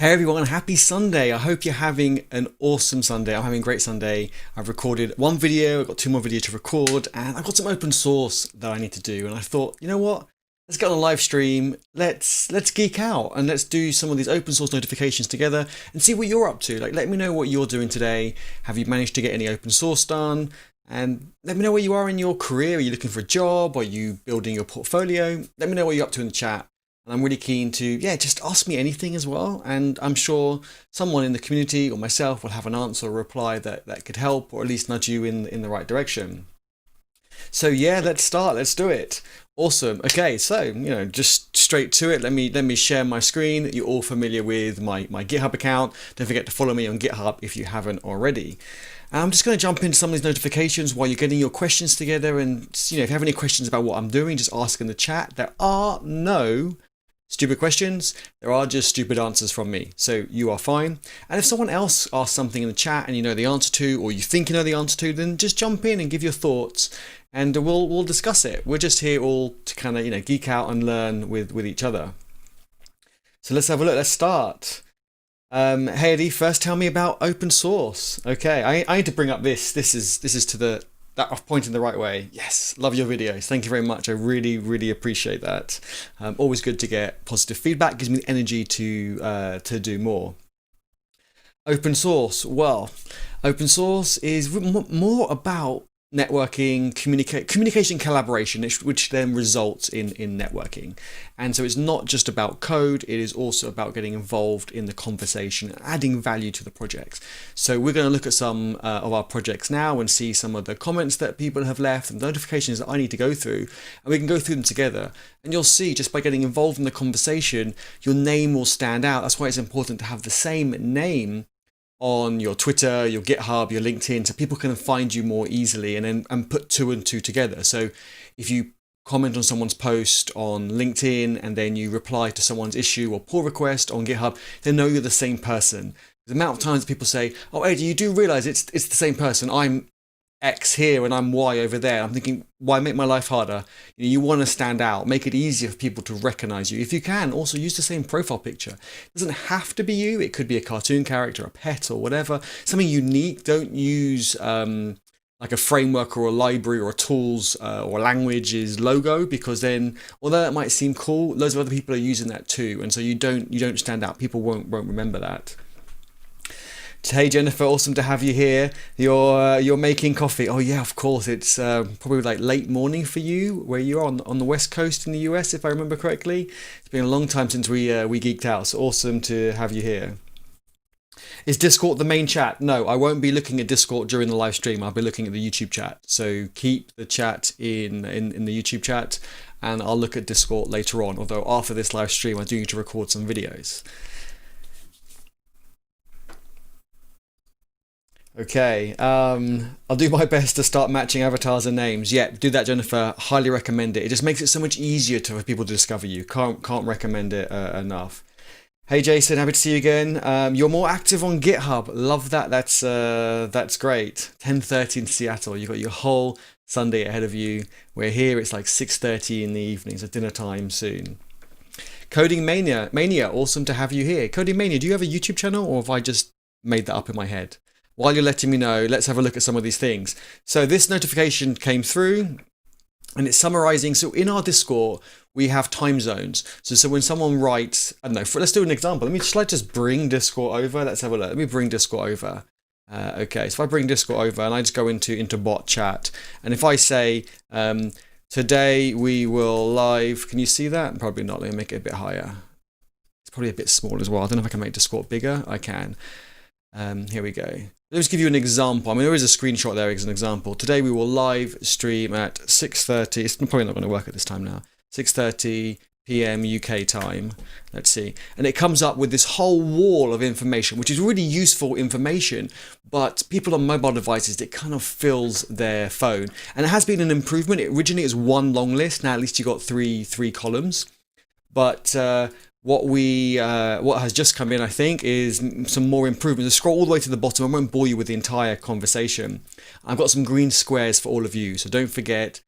Hey everyone, happy Sunday. I hope you're having an awesome Sunday. I'm having a great Sunday. I've recorded one video, I've got two more videos to record, and I've got some open source that I need to do. And I thought, you know what? Let's get on a live stream. Let's geek out and let's do some of these open source notifications together and see what you're up to. Like, let me know what you're doing today. Have you managed to get any open source done? And let me know where you are in your career. Are you looking for a job? Are you building your portfolio? Let me know what you're up to in the chat. And I'm really keen to, just ask me anything as well. And I'm sure someone in the community or myself will have an answer or reply that could help or at least nudge you in the right direction. So let's start. Let's do it. Awesome. Okay, so just straight to it. Let me share my screen. You're all familiar with my GitHub account. Don't forget to follow me on GitHub if you haven't already. And I'm just going to jump into some of these notifications while you're getting your questions together. And if you have any questions about what I'm doing, just ask in the chat. There are no stupid questions, there are just stupid answers from me, so you are fine. And if someone else asks something in the chat and you know the answer to, or you think you know the answer to, then just jump in and give your thoughts, and we'll discuss it. We're just here all to kind of geek out and learn with each other. So let's have a look. Let's start. Hey Eddie, first tell me about open source. Okay, I need to bring up this. This is to that I've pointed the right way. Yes, love your videos. Thank you very much. I really appreciate that. Always good to get positive feedback. Gives me the energy to do more. Open source. Well, open source is more about networking, communication, collaboration, which then results in networking. And so it's not just about code, it is also about getting involved in the conversation and adding value to the projects. So we're going to look at some of our projects now and see some of the comments that people have left and notifications that I need to go through, and we can go through them together. And you'll see, just by getting involved in the conversation, your name will stand out. That's why it's important to have the same name on your Twitter, your GitHub, your LinkedIn, so people can find you more easily and put two and two together. So if you comment on someone's post on LinkedIn and then you reply to someone's issue or pull request on GitHub, they know you're the same person. The amount of times that people say, "Oh, Eddie, you do realize it's the same person. I'm X here and I'm Y over there." I'm thinking, why make my life harder? You want to stand out, make it easier for people to recognize you. If you can, also use the same profile picture. It doesn't have to be you. It could be a cartoon character, a pet or whatever. Something unique. Don't use like a framework or a library or a tools or language's logo, because then, although that might seem cool, loads of other people are using that too. And so you don't stand out. People won't remember that. Hey Jennifer, awesome to have you here. You're making coffee. Oh yeah, of course. It's probably like late morning for you, where you are on the West Coast in the US, if I remember correctly. It's been a long time since we geeked out. So awesome to have you here. Is Discord the main chat? No, I won't be looking at Discord during the live stream. I'll be looking at the YouTube chat. So keep the chat in the YouTube chat, and I'll look at Discord later on. Although after this live stream, I do need to record some videos. Okay, I'll do my best to start matching avatars and names. Yeah, do that, Jennifer. Highly recommend it. It just makes it so much easier for people to discover you. Can't recommend it enough. Hey Jason, happy to see you again. You're more active on GitHub. Love that. That's great. 10:30 in Seattle. You've got your whole Sunday ahead of you. We're here. It's like 6:30 in the evening, so dinner time soon. Coding Mania, awesome to have you here. Coding Mania, do you have a YouTube channel, or have I just made that up in my head? While you're letting me know, let's have a look at some of these things. So this notification came through and it's summarizing. So in our Discord, we have time zones. So when someone writes, I don't know, let's do an example. Shall I just bring Discord over? Let's have a look. Let me bring Discord over. Okay, so if I bring Discord over and I just go into bot chat, and if I say, today we will live, can you see that? Probably not. Let me make it a bit higher. It's probably a bit small as well. I don't know if I can make Discord bigger. I can. Here we go. Let's give you an example. There is a screenshot there as an example. Today we will live stream at 6:30. It's probably not going to work at this time now. 6:30 p.m. UK time. Let's see. And it comes up with this whole wall of information, which is really useful information, but people on mobile devices, it kind of fills their phone. And it has been an improvement. Originally it was one long list. Now at least you got three columns. But what has just come in, I think, is some more improvements. Just scroll all the way to the bottom. I won't bore you with the entire conversation. I've got some green squares for all of you, so don't forget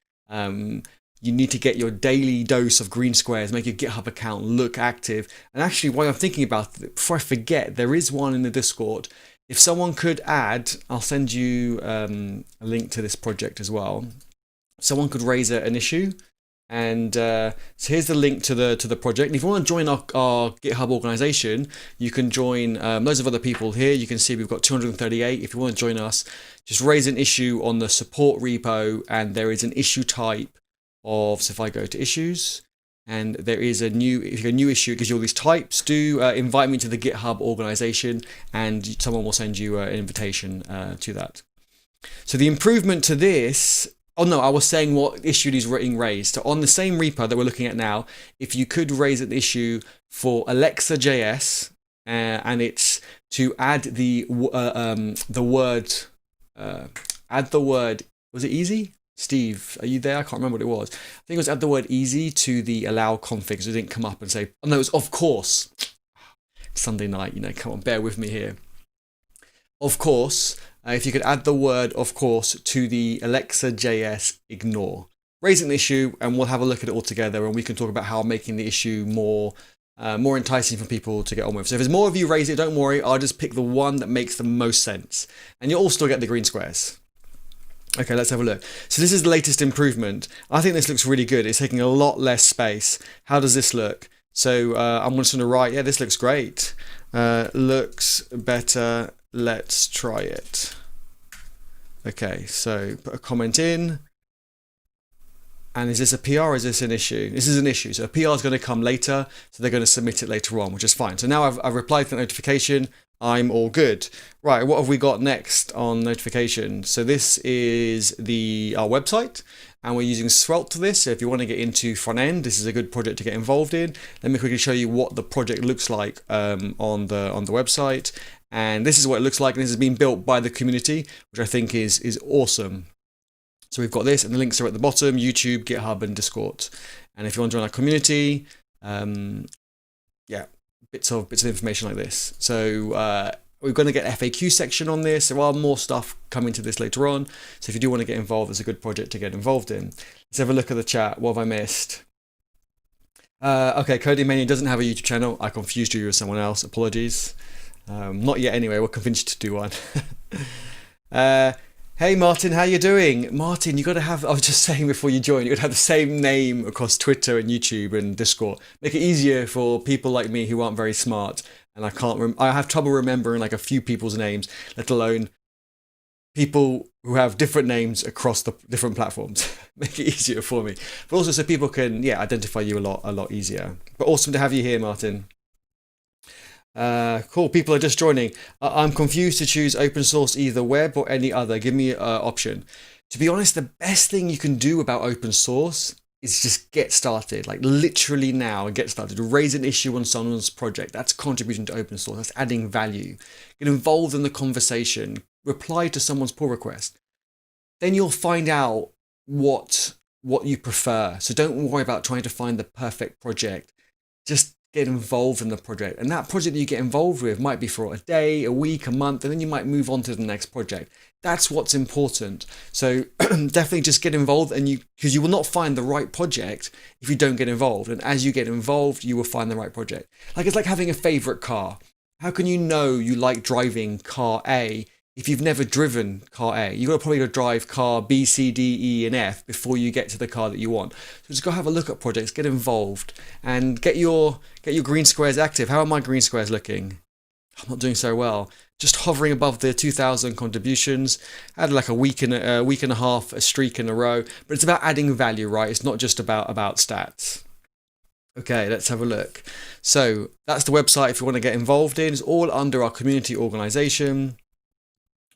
you need to get your daily dose of green squares, make your GitHub account look active. And actually, while I'm thinking about it, before I forget, there is one in the Discord. If someone could add, I'll send you a link to this project as well. Someone could raise an issue. And so here's the link to the project. And if you want to join our GitHub organization, you can join loads of other people here. You can see we've got 238. If you want to join us, just raise an issue on the support repo, and there is an issue type of, so if I go to issues, and there is a new, if you go new issue, it gives you all these types. Do invite me to the GitHub organization, and someone will send you an invitation to that. So the improvement to this, oh no, I was saying what issue is being raised. So on the same repo that we're looking at now, if you could raise an issue for Alexa.js, and it's to add the word, was it easy? Steve, are you there? I can't remember what it was. I think it was add the word easy to the allow config, so it didn't come up and say, oh no, it was of course. Sunday night, come on, bear with me here. Of course, if you could add the word of course to the Alexa.js ignore. Raise an issue and we'll have a look at it all together, and we can talk about how making the issue more enticing for people to get on with. So if there's more of you raise it, don't worry, I'll just pick the one that makes the most sense. And you'll all still get the green squares. Okay, let's have a look. So this is the latest improvement. I think this looks really good. It's taking a lot less space. How does this look? So I'm just going to write, yeah, this looks great. Looks better. Let's try it. Okay, so put a comment in. And is this a PR or is this an issue? This is an issue. So a PR is going to come later. So they're going to submit it later on, which is fine. So now I've replied to the notification. I'm all good. Right, what have we got next on notification? So this is our website, and we're using Svelte to this. So if you want to get into front end, this is a good project to get involved in. Let me quickly show you what the project looks like on the website. And this is what it looks like. And this has been built by the community, which I think is awesome. So we've got this, and the links are at the bottom: YouTube, GitHub, and Discord. And if you want to join our community, yeah, bits of information like this. So we're going to get FAQ section on this. There are more stuff coming to this later on. So if you do want to get involved, it's a good project to get involved in. Let's have a look at the chat. What have I missed? Okay, Coding Mania doesn't have a YouTube channel. I confused you with someone else. Apologies. Not yet anyway. We're convinced to do one. Hey Martin, how you doing? Martin, you got to have, I was just saying before you join, you got to have the same name across Twitter and YouTube and Discord. Make it easier for people like me who aren't very smart, and I have trouble remembering like a few people's names, let alone people who have different names across the different platforms. Make it easier for me. But also so people can identify you a lot easier. But awesome to have you here, Martin. Cool, people are just joining. I'm confused to choose open source, either web or any other. Give me an option. To be honest, the best thing you can do about open source is just get started, like literally now, get started. Raise an issue on someone's project. That's contributing to open source. That's adding value. Get involved in the conversation. Reply to someone's pull request. Then you'll find out what you prefer. So don't worry about trying to find the perfect project. Just get involved in the project, and that project that you get involved with might be for a day, a week, a month, and then you might move on to the next project. That's what's important. So definitely just get involved, and because you will not find the right project if you don't get involved. And as you get involved, you will find the right project. Like it's like having a favorite car. How can you know you like driving car A if you've never driven car A? You've got to probably drive car B, C, D, E, and F before you get to the car that you want. So just go have a look at projects, get involved, and get your green squares active. How are my green squares looking? I'm not doing so well. Just hovering above the 2,000 contributions. I had like a week and a half, a streak in a row. But it's about adding value, right? It's not just about stats. Okay, let's have a look. So that's the website if you want to get involved in. It's all under our community organization.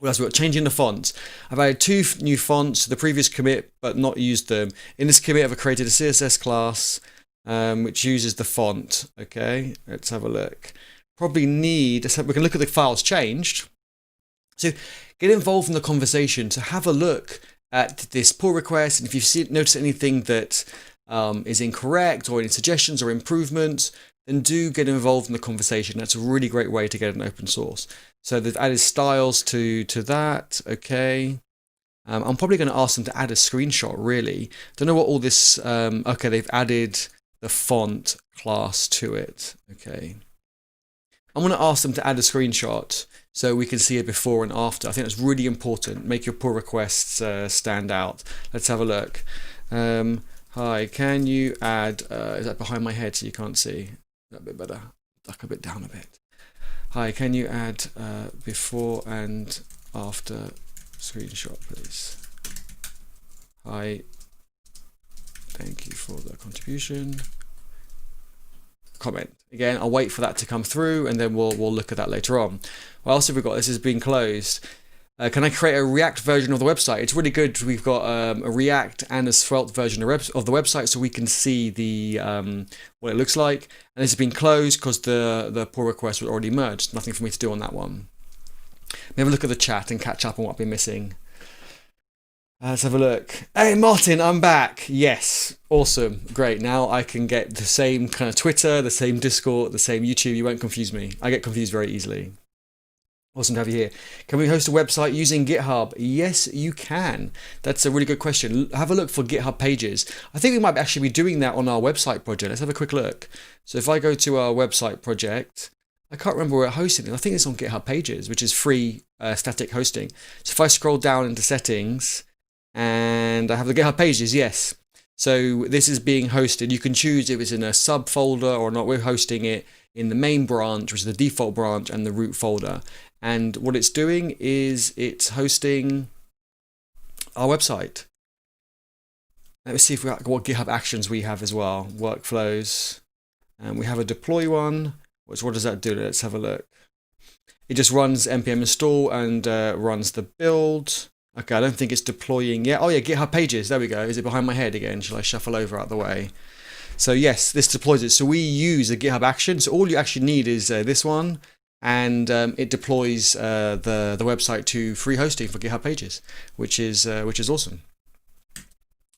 What else we got? Changing the fonts. I've added 2 new fonts to the previous commit, but not used them. In this commit, I've created a CSS class, which uses the font. Okay, let's have a look. Probably need, we can look at the files changed. So get involved in the conversation. So have a look at this pull request, and if you notice anything that is incorrect, or any suggestions or improvements, then do get involved in the conversation. That's a really great way to get an open source. So they've added styles to that. Okay. I'm probably going to ask them to add a screenshot, really. Don't know what all this, okay, they've added the font class to it. Okay. I'm going to ask them to add a screenshot so we can see it before and after. I think that's really important. Make your pull requests stand out. Let's have a look. Hi, can you add, is that behind my head so you can't see? That a bit better. Duck a bit down a bit. Hi, can you add before and after screenshot, please? Hi, thank you for the contribution. Comment. Again, I'll wait for that to come through and then we'll look at that later on. What else have we got? This has been closed. Can I create a React version of the website? It's really good. We've got a React and a Svelte version of the website so we can see the what it looks like. And this has been closed because the pull request was already merged. Nothing for me to do on that one. Maybe have a look at the chat and catch up on what I've been missing. Let's have a look. Hey Martin, I'm back. Yes, awesome, great. Now I can get the same kind of Twitter, the same Discord, the same YouTube. You won't confuse me. I get confused very easily. Awesome to have you here. Can we host a website using GitHub? Yes, you can. That's a really good question. Have a look for GitHub pages. I think we might actually be doing that on our website project. Let's have a quick look. So if I go to our website project, I can't remember where we're hosting it. I think it's on GitHub pages, which is free static hosting. So if I scroll down into settings and I have the GitHub pages, yes. So this is being hosted. You can choose if it's in a subfolder or not. We're hosting it in the main branch, which is the default branch, and the root folder. And what it's doing is it's hosting our website. Let me see if what GitHub actions we have as well. Workflows. And we have a deploy one. What does that do? Let's have a look. It just runs npm install and runs the build. Okay, I don't think it's deploying yet. Oh yeah, GitHub pages. There we go. Is it behind my head again? Shall I shuffle over out the way? So yes, this deploys it. So we use a GitHub action. So all you actually need is this one. And it deploys the website to free hosting for GitHub pages, which is awesome.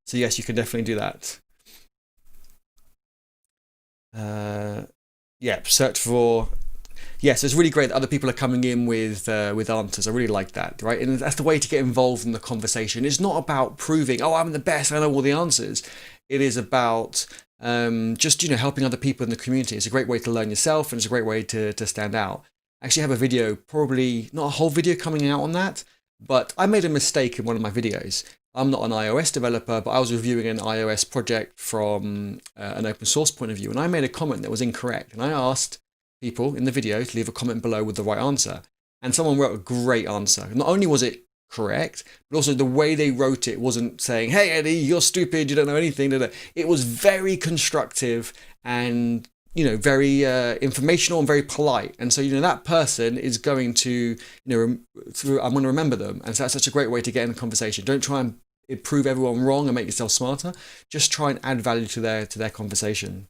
So yes, you can definitely do that. Yeah, search for. Yes, it's really great that other people are coming in with answers. I really like that, right? And that's the way to get involved in the conversation. It's not about proving, oh, I'm the best, I know all the answers. It is about just helping other people in the community. It's a great way to learn yourself, and it's a great way to stand out. I actually have a video, probably not a whole video coming out on that, but I made a mistake in one of my videos. I'm not an iOS developer, but I was reviewing an iOS project from an open source point of view, and I made a comment that was incorrect. And I asked people in the video to leave a comment below with the right answer. And someone wrote a great answer. Not only was it correct, but also the way they wrote it wasn't saying, hey Eddie, you're stupid, you don't know anything. It was very constructive and very informational and very polite. And so that person is going to I'm going to remember them. And so that's such a great way to get in the conversation. Don't try and prove everyone wrong and make yourself smarter. Just try and add value to their conversation.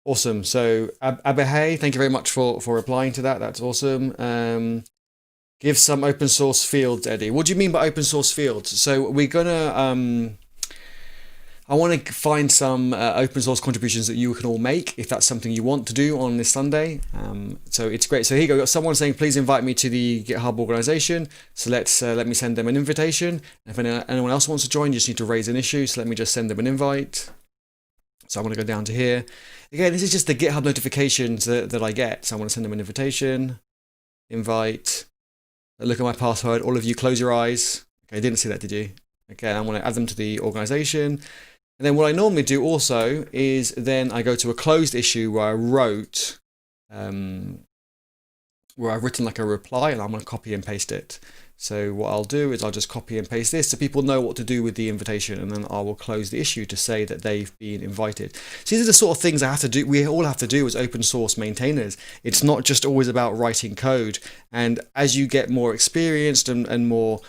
Awesome. So Abehay, thank you very much for replying to that. That's awesome. Give some open source fields, Eddie. What do you mean by open source fields? So we're gonna I want to find some open source contributions that you can all make if that's something you want to do on this Sunday. So it's great. So here you go. Got someone saying, please invite me to the GitHub organization. So let me send them an invitation. If anyone else wants to join, you just need to raise an issue. So let me just send them an invite. So I'm going to go down to here. Again, this is just the GitHub notifications that I get. So I want to send them an invitation, invite, look at my password. All of you close your eyes. Okay, didn't see that, did you? Okay, I want to add them to the organization. And then what I normally do also is then I go to a closed issue where I wrote, where I've written like a reply, and I'm going to copy and paste it. So what I'll do is I'll just copy and paste this so people know what to do with the invitation, and then I will close the issue to say that they've been invited. So these are the sort of things I have to do. We all have to do as open source maintainers. It's not just always about writing code. And as you get more experienced and more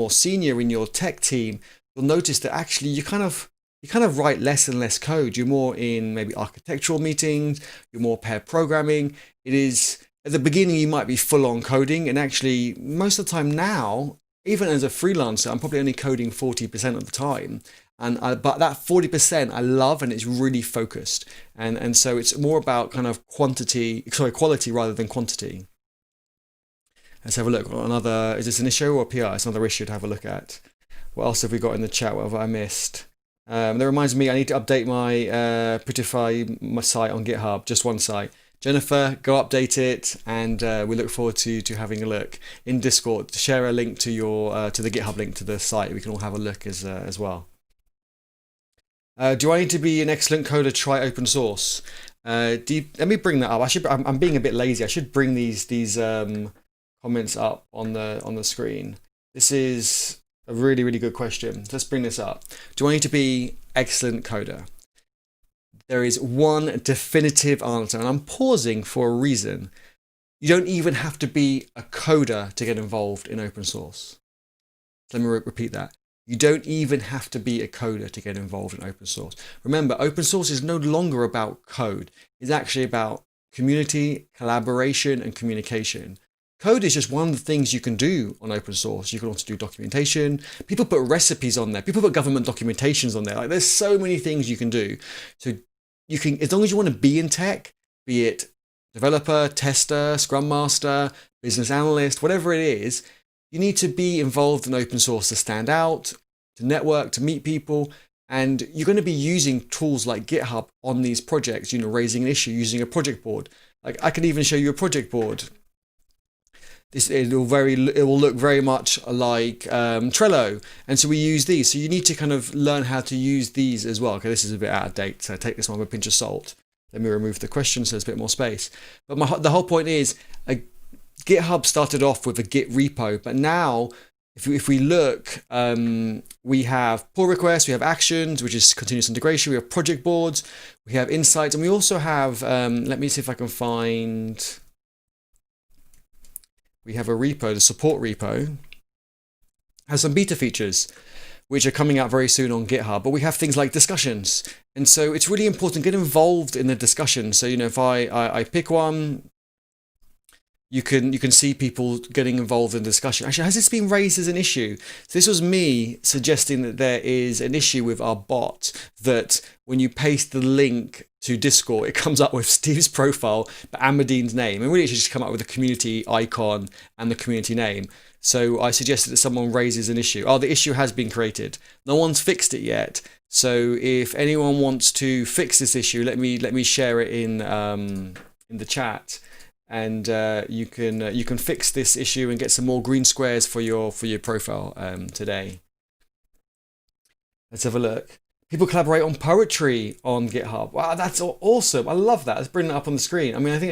senior in your tech team, you'll notice that actually you kind of write less and less code. You're more in maybe architectural meetings. You're more pair programming. It is. At the beginning, you might be full on coding, and actually most of the time now, even as a freelancer, I'm probably only coding 40% of the time. But that 40% I love, and it's really focused. And so it's more about kind of quality rather than quantity. Let's have a look. Another, is this an issue or a PR? It's another issue to have a look at. What else have we got in the chat? What have I missed? That reminds me, I need to update my Prettify my site on GitHub, just one site. Jennifer, go update it, and we look forward to having a look in Discord. Share a link to your to the GitHub link to the site. We can all have a look as well. Do I need to be an excellent coder? Try open source. Let me bring that up. I'm being a bit lazy. I should bring these comments up on the screen. This is a really, really good question. Let's bring this up. Do I need to be excellent coder? There is one definitive answer, and I'm pausing for a reason. You don't even have to be a coder to get involved in open source. Let me repeat that. You don't even have to be a coder to get involved in open source. Remember, open source is no longer about code. It's actually about community, collaboration, and communication. Code is just one of the things you can do on open source. You can also do documentation. People put recipes on there. People put government documentations on there. Like, there's so many things you can do. So you can, as long as you want to be in tech, be it developer, tester, scrum master, business analyst, whatever it is, you need to be involved in open source to stand out, to network, to meet people. And you're going to be using tools like GitHub on these projects, raising an issue, using a project board. Like, I can even show you a project board. It will look very much like Trello, and so we use these. So you need to kind of learn how to use these as well. Okay, this is a bit out of date, so take this one with a pinch of salt. Let me remove the question so there's a bit more space. But the whole point is, GitHub started off with a Git repo, but now if we look, we have pull requests, we have actions, which is continuous integration, we have project boards, we have insights, and we also have, let me see if I can find. We have a repo, the support repo, has some beta features, which are coming out very soon on GitHub. But we have things like discussions. And so it's really important to get involved in the discussion. So, if I pick one, you can see people getting involved in the discussion. Actually, has this been raised as an issue? So this was me suggesting that there is an issue with our bot, that when you paste the link to Discord, it comes up with Steve's profile, but Ahmadine's name. And really, it should just come up with the community icon and the community name. So I suggested that someone raises an issue. Oh, the issue has been created. No one's fixed it yet. So if anyone wants to fix this issue, let me share it in the chat. And you can fix this issue and get some more green squares for your profile today. Let's have a look. People collaborate on poetry on GitHub. Wow, that's awesome. I love that. Let's bring it up on the screen. I mean, I think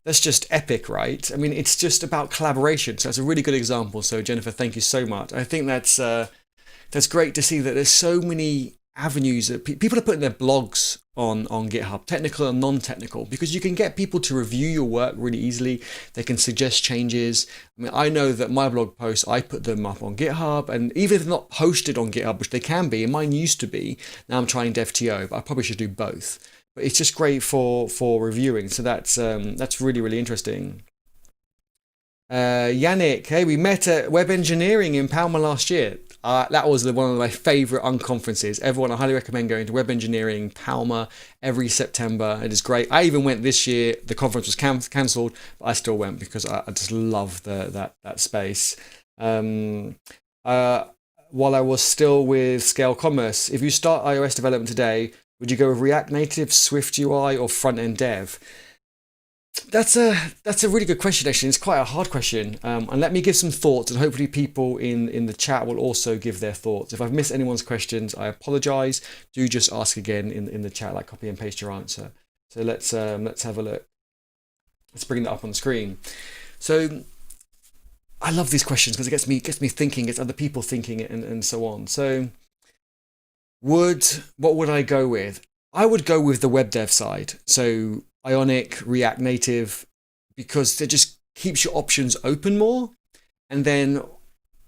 that's just epic, right? I mean, it's just about collaboration. So that's a really good example. So Jennifer, thank you so much. I think that's great to see that there's so many avenues that people are putting their blogs on GitHub, technical and non-technical, because you can get people to review your work really easily. They can suggest changes. I mean, I know that my blog posts, I put them up on GitHub, and even if they're not posted on GitHub, which they can be, and mine used to be, now I'm trying DevTO, but I probably should do both. But it's just great for reviewing. So that's really, really interesting. Yannick, hey, we met at Web Engineering in Palma last year. That was one of my favourite unconferences. Everyone, I highly recommend going to Web Engineering Palma every September. It is great. I even went this year. The conference was cancelled, but I still went because I just love that space. While I was still with Scale Commerce, if you start iOS development today, would you go with React Native, Swift UI, or front-end dev? That's a really good question, actually. It's quite a hard question. And let me give some thoughts, and hopefully people in the chat will also give their thoughts. If I've missed anyone's questions, I apologize. Do just ask again in the chat, like copy and paste your answer. So let's have a look. Let's bring that up on the screen. So I love these questions because it gets me thinking, gets other people thinking, and so on. So what would I go with? I would go with the web dev side. So Ionic, React Native, because it just keeps your options open more. And then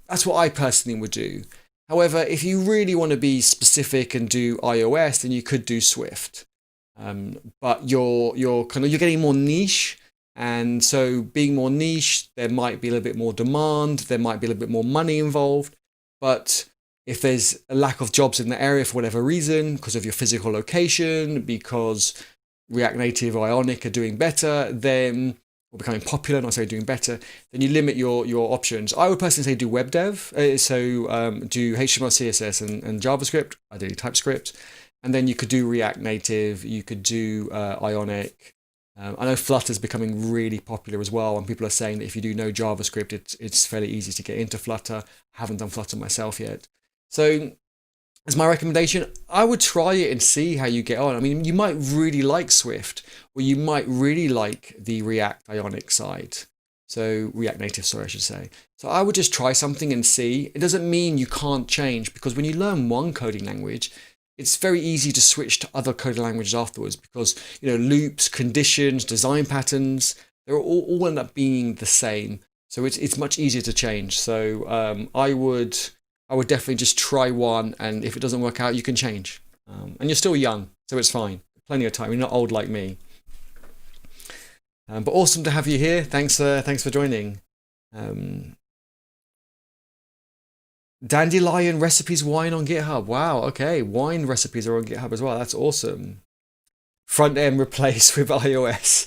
that's what I personally would do. However, if you really want to be specific and do iOS, then you could do Swift. But you're getting more niche. And so being more niche, there might be a little bit more demand, there might be a little bit more money involved. But if there's a lack of jobs in the area for whatever reason, because of your physical location, because React Native or Ionic are doing better, then or becoming popular, not necessarily doing better, then you limit your options. I would personally say do web dev, do HTML, CSS, and JavaScript, ideally TypeScript, and then you could do React Native, you could do Ionic. I know Flutter is becoming really popular as well, and people are saying that if you do know JavaScript, it's fairly easy to get into Flutter. I haven't done Flutter myself yet. So as my recommendation, I would try it and see how you get on. I mean, you might really like Swift, or you might really like the React Ionic side. So React Native, sorry, I should say. So I would just try something and see. It doesn't mean you can't change, because when you learn one coding language, it's very easy to switch to other coding languages afterwards, because loops, conditions, design patterns, they're all end up being the same. So it's much easier to change. So I would definitely just try one, and if it doesn't work out, you can change. And you're still young, so it's fine. Plenty of time. You're not old like me. But awesome to have you here. Thanks for joining. Dandelion recipes wine on GitHub. Wow, okay. Wine recipes are on GitHub as well. That's awesome. Front end replaced with iOS.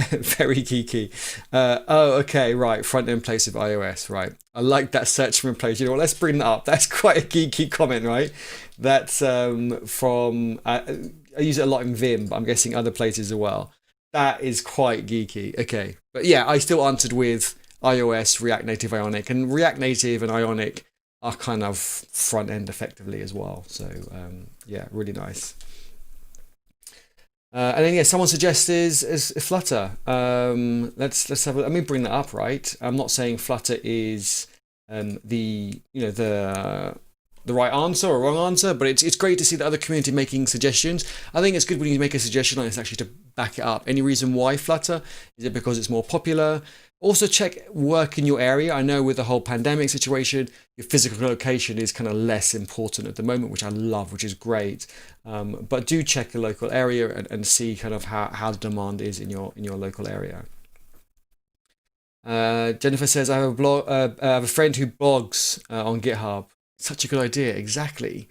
Very geeky. Okay, right. Front end replaced with iOS, right. I like that search and replace. You know what? Let's bring that up. That's quite a geeky comment, right? That's from, I use it a lot in Vim, but I'm guessing other places as well. That is quite geeky. Okay. But yeah, I still answered with iOS, React Native, Ionic. And React Native and Ionic are kind of front end effectively as well. So yeah, really nice. And then yeah, someone suggests is Flutter. Let's have. Let me bring that up. Right, I'm not saying Flutter is the right answer or wrong answer, but it's great to see the other community making suggestions. I think it's good when you make a suggestion like this actually to back it up. Any reason why Flutter? Is it because it's more popular? Also check work in your area. I know with the whole pandemic situation, your physical location is kind of less important at the moment, which I love, which is great. But do check the local area and see kind of how the demand is in your local area. Jennifer says, I have a friend who blogs on GitHub. Such a good idea, exactly.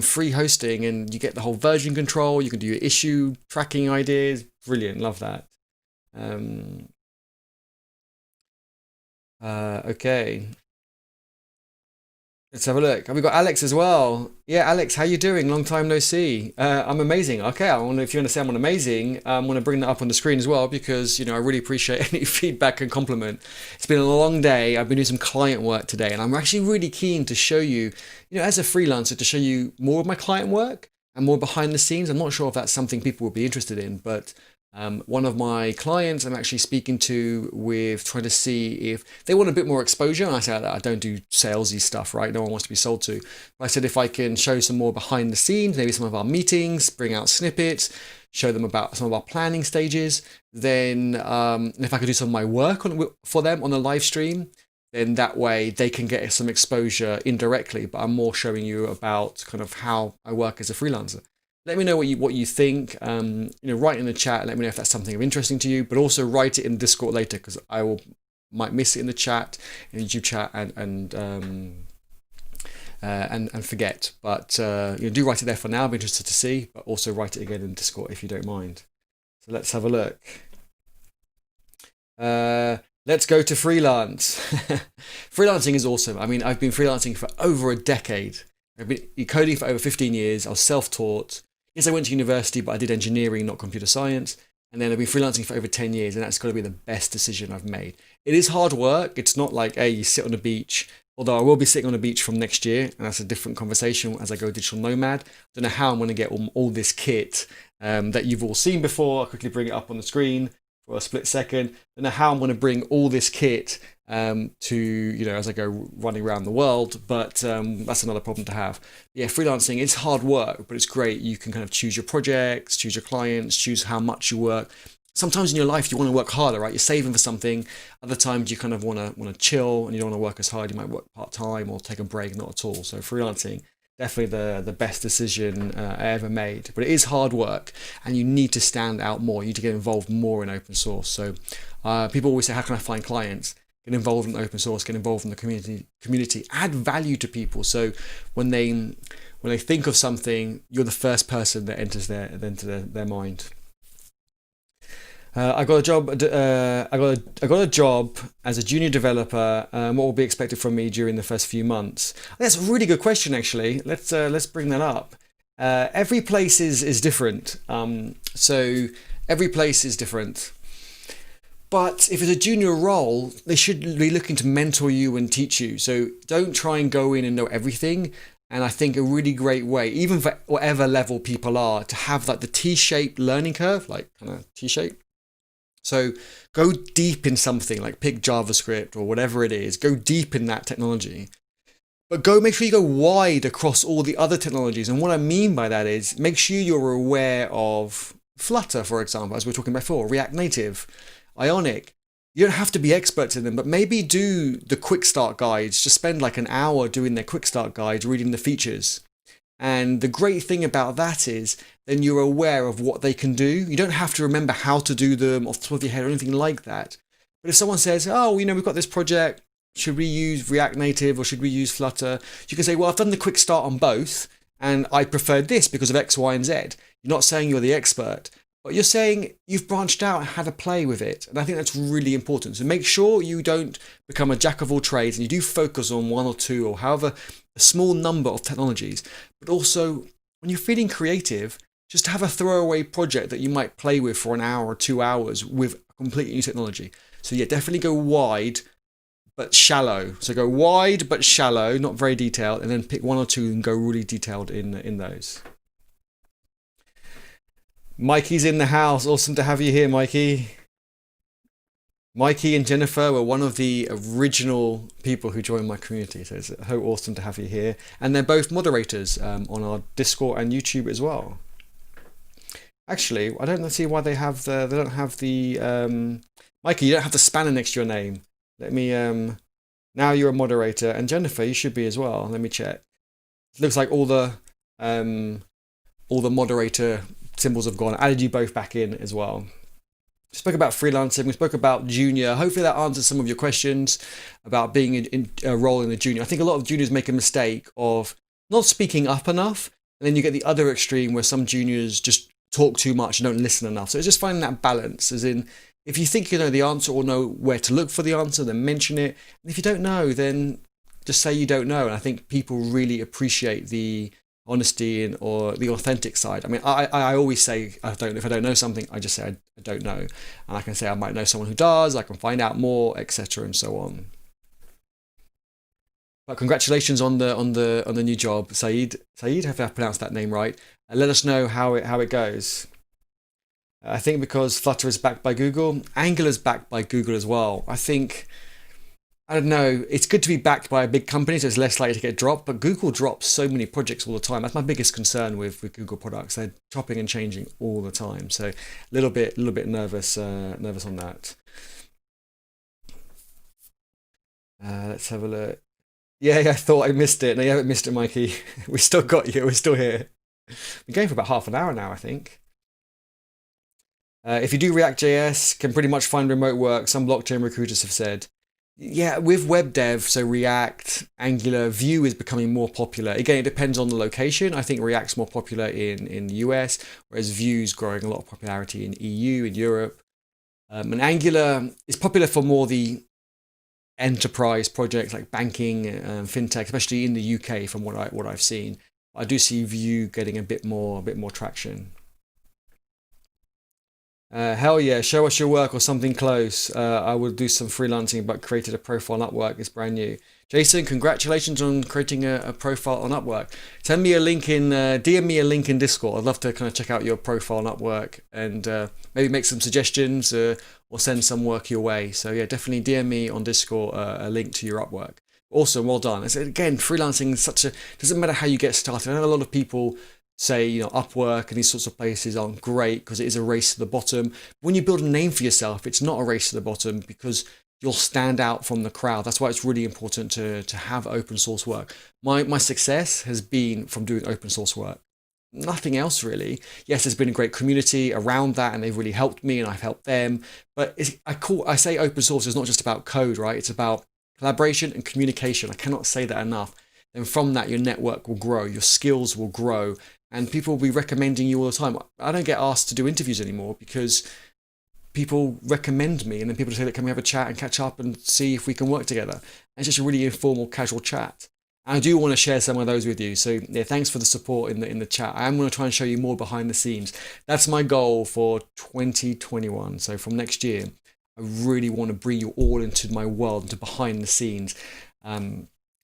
Free hosting, and you get the whole version control. You can do your issue tracking ideas. Brilliant, love that. Okay. Let's have a look. Have we got Alex as well? Yeah, Alex, how you doing? Long time no see. I'm amazing. Okay, if you want to say I'm amazing, I'm going to bring that up on the screen as well, because I really appreciate any feedback and compliment. It's been a long day. I've been doing some client work today, and I'm actually really keen to show you, as a freelancer, to show you more of my client work and more behind the scenes. I'm not sure if that's something people would be interested in, but one of my clients I'm actually speaking to with trying to see if they want a bit more exposure. And I said, I don't do salesy stuff, right? No one wants to be sold to. But I said, if I can show some more behind the scenes, maybe some of our meetings, bring out snippets, show them about some of our planning stages, then if I could do some of my work for them on the live stream, then that way they can get some exposure indirectly, but I'm more showing you about kind of how I work as a freelancer. Let me know what you think. Write in the chat. Let me know if that's something of interesting to you. But also write it in Discord later, because I might miss it in the chat, in the YouTube chat, and forget. But do write it there for now. I'll be interested to see. But also write it again in Discord if you don't mind. So let's have a look. Let's go to freelance. Freelancing is awesome. I mean, I've been freelancing for over a decade. I've been coding for over 15 years. I was self-taught. Yes, I went to university, but I did engineering, not computer science. And then I've been freelancing for over 10 years, and that's got to be the best decision I've made. It is hard work. It's not like, hey, you sit on a beach. Although I will be sitting on a beach from next year, and that's a different conversation as I go digital nomad. I don't know how I'm going to get all this kit that you've all seen before. I'll quickly bring it up on the screen for a split second. I don't know how I'm going to bring all this kit to as I go running around the world, but that's another problem to have. Yeah, freelancing, it's hard work, but it's great. You can kind of choose your projects, choose your clients, choose how much you work. Sometimes in your life you want to work harder, right? You're saving for something. Other times you kind of want to chill and you don't want to work as hard. You might work part-time or take a break, not at all. So freelancing, definitely the best decision I ever made. But it is hard work, and you need to stand out more. You need to get involved more in open source. So people always say, how can I find clients? Get involved in open source, get involved in the community, add value to people. So when they think of something, you're the first person that enters their mind. I got a job. I got a job as a junior developer. What will be expected from me during the first few months? That's a really good question, actually. Let's bring that up. Every place is different. So every place is different. But if it's a junior role, they should be looking to mentor you and teach you. So don't try and go in and know everything. And I think a really great way, even for whatever level people are, to have like the T-shaped learning curve, like kind of T-shape. So go deep in something, like pick JavaScript or whatever it is. Go deep in that technology. But make sure you go wide across all the other technologies. And what I mean by that is make sure you're aware of Flutter, for example, as we were talking before, React Native, Ionic. You don't have to be experts in them, but maybe do the quick start guides. Just spend like an hour doing their quick start guides, reading the features. And the great thing about that is then you're aware of what they can do. You don't have to remember how to do them off the top of your head or anything like that. But if someone says, oh, we've got this project, should we use React Native or should we use Flutter? You can say, well, I've done the quick start on both and I preferred this because of X, Y, and Z. You're not saying you're the expert, but you're saying you've branched out and had a play with it. And I think that's really important. So make sure you don't become a jack of all trades and you do focus on one or two or however a small number of technologies. But also, when you're feeling creative, just have a throwaway project that you might play with for an hour or 2 hours with a completely new technology. So yeah, definitely go wide but shallow. So go wide but shallow, not very detailed, and then pick one or two and go really detailed in those. Mikey's in the house. Awesome to have you here, Mikey. Mikey and Jennifer were one of the original people who joined my community, so it's so awesome to have you here. And they're both moderators on our Discord and YouTube as well. Actually, I don't see why they don't have the Mikey, you don't have the spanner next to your name. Let me now you're a moderator, and Jennifer, you should be as well. Let me check. It looks like all the moderator symbols have gone. I added you both back in as well. We spoke about freelancing. We spoke about junior. Hopefully that answers some of your questions about being in a role in a junior. I think a lot of juniors make a mistake of not speaking up enough, and then you get the other extreme where some juniors just talk too much and don't listen enough. So it's just finding that balance, as in, if you think you know the answer or know where to look for the answer, then mention it. And if you don't know, then just say you don't know. And I think people really appreciate the honesty or the authentic side. I mean, I always say if I don't know something, I just say I don't know. And I can say I might know someone who does, I can find out more, etc. and so on. But congratulations on the new job, Saeed. Saeed, if I pronounced that name right. Let us know how it goes. I think because Flutter is backed by Google, Angular is backed by Google as well. I think, I don't know, it's good to be backed by a big company, so it's less likely to get dropped, but Google drops so many projects all the time. That's my biggest concern with Google products. They're chopping and changing all the time. So a little bit nervous on that. Let's have a look. Yeah, I thought I missed it. No, you haven't missed it, Mikey. We still got you. We're still here. We're going for about half an hour now, I think. If you do React.js, can pretty much find remote work. Some blockchain recruiters have said. Yeah, with web dev, so React, Angular, Vue is becoming more popular. Again, it depends on the location. I think React's more popular in the US, whereas Vue's growing a lot of popularity in EU, in Europe. And Angular is popular for more the enterprise projects like banking, fintech, especially in the UK from what I've seen. I do see Vue getting a bit more traction. Hell yeah, show us your work or something close. I will do some freelancing, but created a profile on Upwork. It's brand new. Jason, congratulations on creating a profile on Upwork. Send me a link DM me a link in Discord. I'd love to kind of check out your profile on Upwork and maybe make some suggestions or send some work your way. So yeah, definitely DM me on Discord a link to your Upwork. Awesome, well done. So again, freelancing is doesn't matter how you get started. I know a lot of people say, Upwork and these sorts of places aren't great because it is a race to the bottom. When you build a name for yourself, it's not a race to the bottom because you'll stand out from the crowd. That's why it's really important to have open source work. My success has been from doing open source work. Nothing else really. Yes, there's been a great community around that and they've really helped me and I've helped them. But I say open source is not just about code, right? It's about collaboration and communication. I cannot say that enough. And from that, your network will grow, your skills will grow, and people will be recommending you all the time. I don't get asked to do interviews anymore because people recommend me, and then people say, "Look, can we have a chat and catch up and see if we can work together?" And it's just a really informal, casual chat. And I do want to share some of those with you. So yeah, thanks for the support in the chat. I am going to try and show you more behind the scenes. That's my goal for 2021. So from next year, I really want to bring you all into my world, into behind the scenes. I'll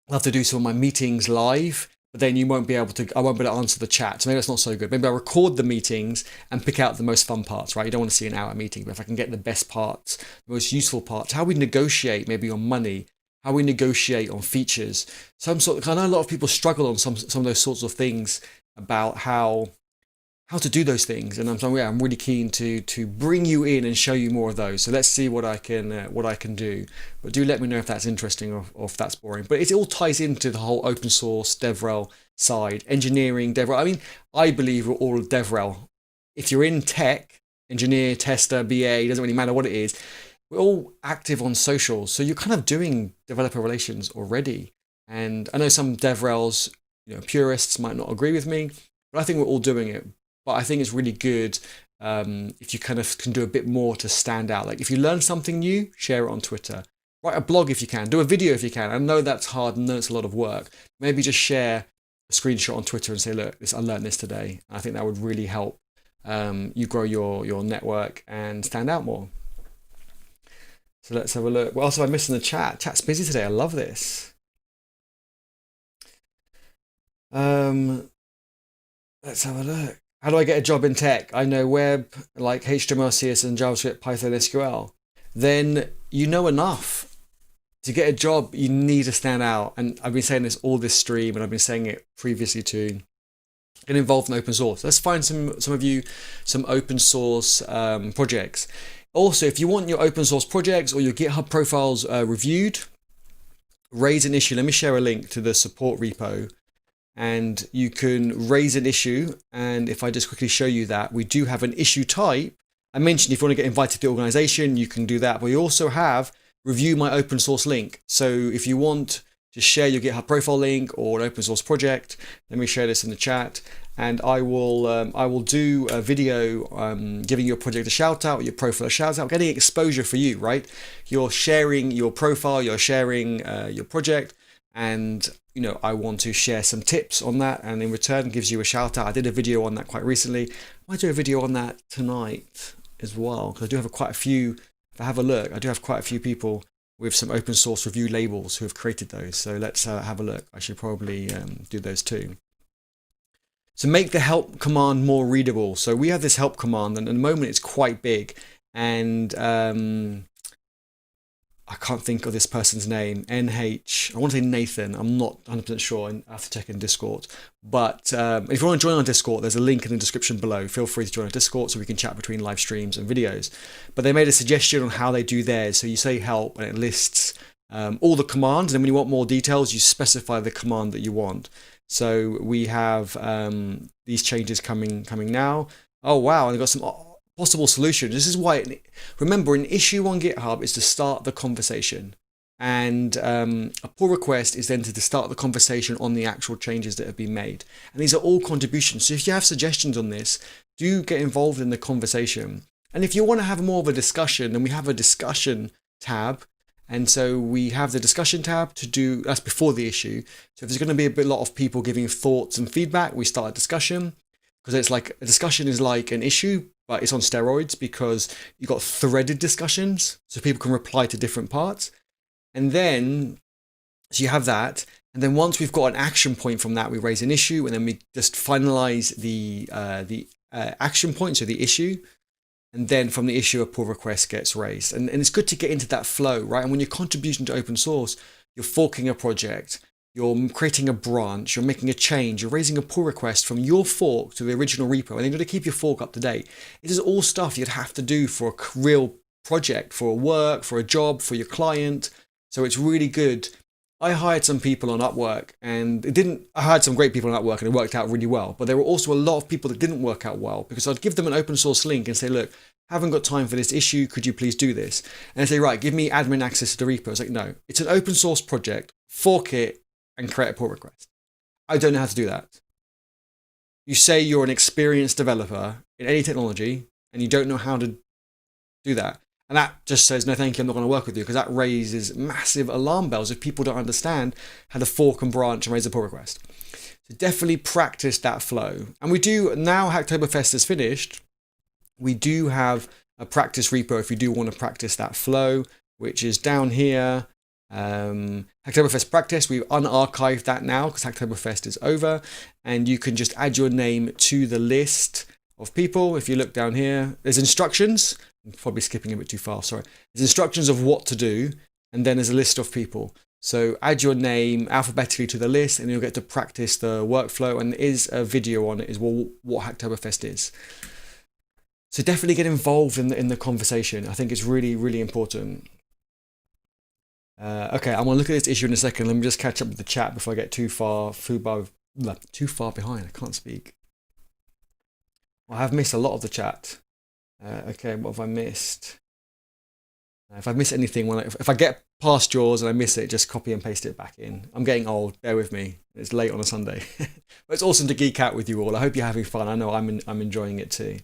have to do some of my meetings live, but then you won't be able to, I won't be able to answer the chat. So maybe that's not so good. Maybe I'll record the meetings and pick out the most fun parts, right? You don't want to see an hour meeting, but if I can get the best parts, the most useful parts, how we negotiate maybe on money, how we negotiate on features. Some sort. I know a lot of people struggle on some of those sorts of things about how to do those things, and I'm really keen to bring you in and show you more of those. So let's see what I can do. But do let me know if that's interesting or if that's boring. But it all ties into the whole open source DevRel side, engineering DevRel. I mean, I believe we're all DevRel. If you're in tech, engineer, tester, BA, it doesn't really matter what it is. We're all active on socials, so you're kind of doing developer relations already. And I know some DevRels, purists might not agree with me, but I think we're all doing it. But I think it's really good if you kind of can do a bit more to stand out. Like if you learn something new, share it on Twitter. Write a blog if you can. Do a video if you can. I know that's hard. I know it's a lot of work. Maybe just share a screenshot on Twitter and say, look, I learned this today. I think that would really help you grow your network and stand out more. So let's have a look. What else have I missed in the chat? Chat's busy today. I love this. Let's have a look. How do I get a job in tech? I know web, like HTML, CSS, and JavaScript, Python, SQL. Then you know enough. To get a job, you need to stand out. And I've been saying this all this stream, and I've been saying it previously too. Get involved in open source. Let's find some of you some open source projects. Also, if you want your open source projects or your GitHub profiles reviewed, raise an issue. Let me share a link to the support repo. And you can raise an issue. And if I just quickly show you that, we do have an issue type. I mentioned if you want to get invited to the organization, you can do that. But we also have review my open source link. So if you want to share your GitHub profile link or an open source project, let me share this in the chat. And I will do a video giving your project a shout out, your profile a shout out, getting exposure for you, right? You're sharing your profile, you're sharing your project, and I want to share some tips on that, and in return gives you a shout out. I did a video on that quite recently. I might do a video on that tonight as well, because I do have quite a few. If I have a look, I do have quite a few people with some open source review labels who have created those. So let's have a look. I should probably do those too. So make the help command more readable. So we have this help command, and at the moment it's quite big, and I can't think of this person's name. I want to say Nathan. I'm not 100% sure. I have to check in Discord. But if you want to join our Discord, there's a link in the description below. Feel free to join our Discord so we can chat between live streams and videos. But they made a suggestion on how they do theirs. So you say help, and it lists all the commands. And when you want more details, you specify the command that you want. So we have these changes coming now. Oh, wow. And they've got some possible solutions. This is why, remember, an issue on GitHub is to start the conversation. And a pull request is then to start the conversation on the actual changes that have been made. And these are all contributions. So if you have suggestions on this, do get involved in the conversation. And if you want to have more of a discussion, then we have a discussion tab. And so we have the discussion tab to do, that's before the issue. So if there's going to be a lot of people giving thoughts and feedback, we start a discussion. Because it's like, a discussion is like an issue, but it's on steroids because you've got threaded discussions. So people can reply to different parts. And then, so you have that. And then once we've got an action point from that, we raise an issue, and then we just finalize the action point, so the issue. And then from the issue, a pull request gets raised. And it's good to get into that flow, right? And when you're contributing to open source, you're forking a project, you're creating a branch, you're making a change, you're raising a pull request from your fork to the original repo, and you've got to keep your fork up to date. It is all stuff you'd have to do for a real project, for a work, for a job, for your client. So it's really good. I hired some people on Upwork, and I hired some great people on Upwork, and it worked out really well. But there were also a lot of people that didn't work out well, because I'd give them an open source link and say, look, haven't got time for this issue, could you please do this? And they say, right, give me admin access to the repo. It's like, no, it's an open source project, fork it and create a pull request. I don't know how to do that. You say you're an experienced developer in any technology and you don't know how to do that. And that just says, no, thank you, I'm not going to work with you, because that raises massive alarm bells if people don't understand how to fork and branch and raise a pull request. So definitely practice that flow. And we do, now Hacktoberfest is finished, we do have a practice repo if you do want to practice that flow, which is down here. Hacktoberfest practice, we've unarchived that now because Hacktoberfest is over, and you can just add your name to the list of people. If you look down here, there's instructions. I'm probably skipping a bit too far, sorry. There's instructions of what to do, and then there's a list of people. So add your name alphabetically to the list, and you'll get to practice the workflow. And there is a video on it as well, what Hacktoberfest is. So definitely get involved in the conversation. I think it's really, really important. Okay, I'm gonna look at this issue in a second. Let me just catch up with the chat before I get too far behind. I can't speak. Well, I have missed a lot of the chat. Okay, what have I missed? If I've missed anything, if I get past yours and I miss it, just copy and paste it back in. I'm getting old. Bear with me. It's late on a Sunday, but it's awesome to geek out with you all. I hope you're having fun. I know I'm enjoying it too.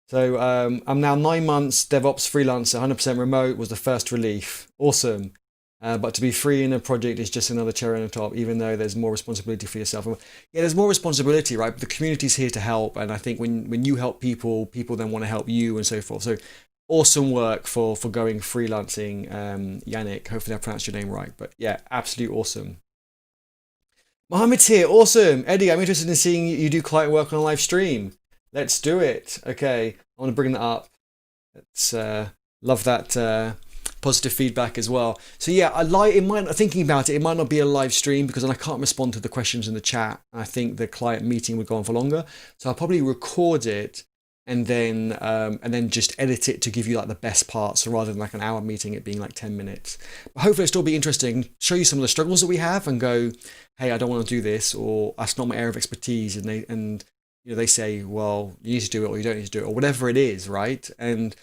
So I'm now 9 months DevOps freelancer, 100% remote was the first relief. Awesome. But to be free in a project is just another cherry on the top, even though there's more responsibility for yourself. Yeah, there's more responsibility, right? But the community's here to help. And I think when you help people, people then want to help you and so forth. So awesome work for going freelancing, Yannick. Hopefully I pronounced your name right. But yeah, absolutely awesome. Mohammed's here. Awesome. Eddie, I'm interested in seeing you do client work on a live stream. Let's do it. Okay, I want to bring that up. Let's love that positive feedback as well. So yeah, thinking about it, it might not be a live stream because then I can't respond to the questions in the chat. I think the client meeting would go on for longer. So I'll probably record it and then just edit it to give you like the best parts. So rather than like an hour meeting, it being like 10 minutes. But hopefully it'll still be interesting, show you some of the struggles that we have and go, hey, I don't want to do this, or that's not my area of expertise. And they say, well, you need to do it or you don't need to do it, or whatever it is, right? And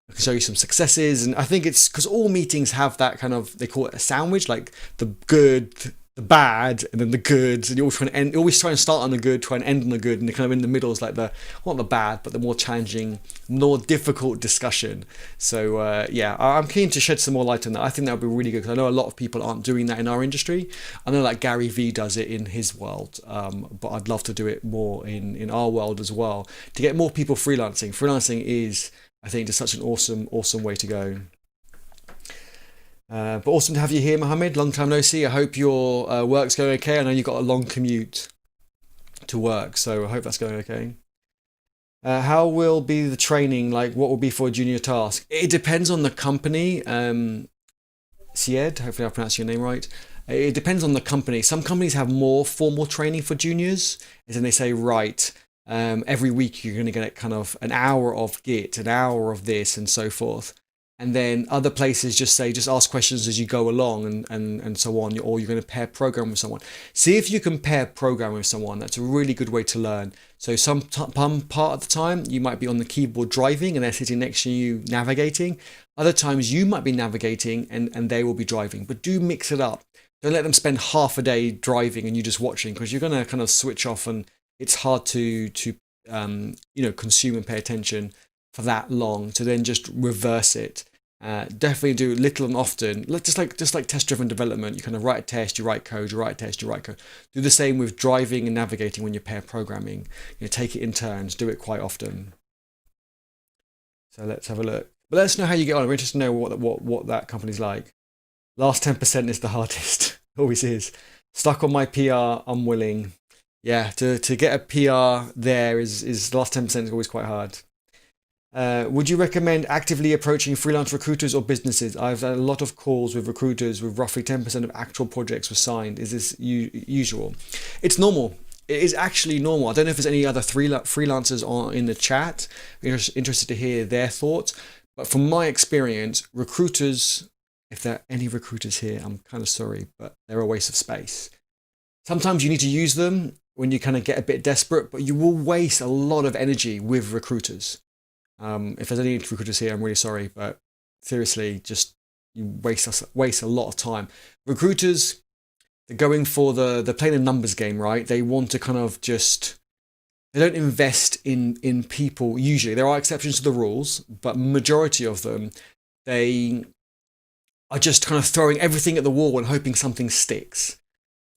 I can show you some successes. And I think it's because all meetings have that kind of, they call it a sandwich, like the good, the bad, and then the good. And you're always trying to start on the good, try and end on the good. And kind of in the middle is like not the bad, but the more challenging, more difficult discussion. So yeah, I'm keen to shed some more light on that. I think that would be really good because I know a lot of people aren't doing that in our industry. I know like Gary Vee does it in his world, but I'd love to do it more in our world as well to get more people freelancing. Freelancing is, I think, just such an awesome way to go. But awesome to have you here, Mohammed. Long time no see. I hope your work's going okay. I know you've got a long commute to work, so I hope that's going okay. How will be the training? Like, what will be for a junior task? It depends on the company. Sied, hopefully I pronounced your name right. It depends on the company. Some companies have more formal training for juniors, as in they say, right, every week you're going to get kind of an hour of Git, an hour of this, and so forth. And then other places just say, just ask questions as you go along and so on, or you're going to pair program with someone. See if you can pair program with someone. That's a really good way to learn. So some part of the time you might be on the keyboard driving and they're sitting next to you navigating. Other times you might be navigating and they will be driving, but do mix it up. Don't let them spend half a day driving and you just watching, because you're going to kind of switch off and it's hard to consume and pay attention for that long, to then just reverse it. Definitely do little and often, just like test-driven development. You kind of write a test, you write code, you write a test, you write code. Do the same with driving and navigating when you're pair programming. Take it in turns, do it quite often. So let's have a look. But let us know how you get on. I'm interested to know what that company's like. Last 10% is the hardest. Always is. Stuck on my PR, unwilling. Yeah, to get a PR there is the last 10% is always quite hard. Would you recommend actively approaching freelance recruiters or businesses? I've had a lot of calls with recruiters with roughly 10% of actual projects were signed. Is this usual? It's normal. It is actually normal. I don't know if there's any other freelancers in the chat. I'm interested to hear their thoughts. But from my experience, recruiters, if there are any recruiters here, I'm kind of sorry, but they're a waste of space. Sometimes you need to use them when you kind of get a bit desperate, but you will waste a lot of energy with recruiters. If there's any recruiters here, I'm really sorry, but seriously, just you waste a lot of time. Recruiters, they're going for they're playing a numbers game, right? They want to kind of just they don't invest in people usually. There are exceptions to the rules, but majority of them, they are just kind of throwing everything at the wall and hoping something sticks,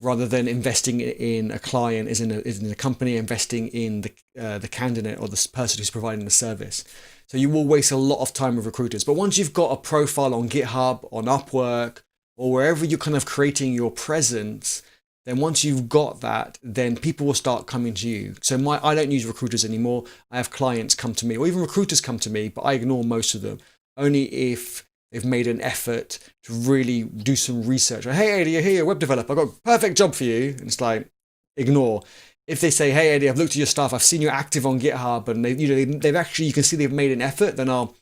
rather than investing in a client, is in a company, investing in the candidate or the person who's providing the service. So you will waste a lot of time with recruiters. But once you've got a profile on GitHub, on Upwork, or wherever you're kind of creating your presence, then once you've got that, then people will start coming to you. So I don't use recruiters anymore. I have clients come to me, or even recruiters come to me, but I ignore most of them, only if they've made an effort to really do some research. Like, hey, Eddie, you're here, web developer. I've got a perfect job for you. And it's like, ignore. If they say, hey, Eddie, I've looked at your stuff. I've seen you're active on GitHub, and they've actually, you can see they've made an effort, then I'll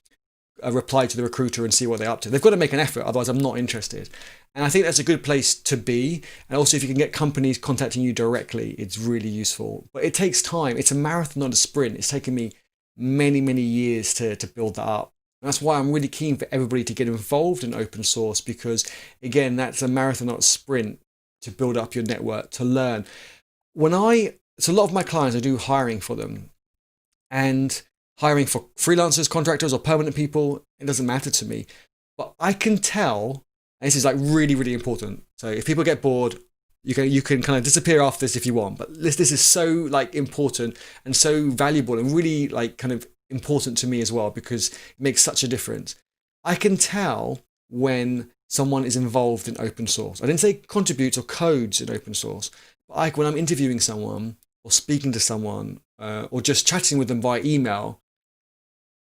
reply to the recruiter and see what they're up to. They've got to make an effort, otherwise I'm not interested. And I think that's a good place to be. And also, if you can get companies contacting you directly, it's really useful. But it takes time. It's a marathon, not a sprint. It's taken me many, many years to build that up. And that's why I'm really keen for everybody to get involved in open source, because again, that's a marathon, not a sprint, to build up your network, to learn. So a lot of my clients, I do hiring for them, and hiring for freelancers, contractors, or permanent people, it doesn't matter to me. But I can tell, and this is like really, really important. So if people get bored, you can kind of disappear after this if you want. But this is so like important and so valuable and really like kind of important to me as well, because it makes such a difference. I can tell when someone is involved in open source. I didn't say contributes or codes in open source, but when I'm interviewing someone or speaking to someone or just chatting with them via email,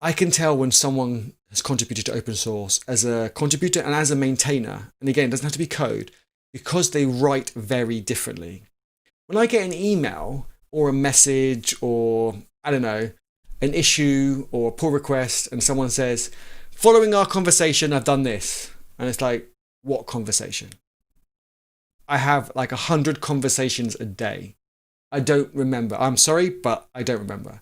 I can tell when someone has contributed to open source as a contributor and as a maintainer. And again, it doesn't have to be code, because they write very differently. When I get an email or a message or, I don't know, an issue or a pull request, and someone says, following our conversation, I've done this. And it's like, what conversation? I have like 100 conversations a day. I don't remember. I'm sorry, but I don't remember.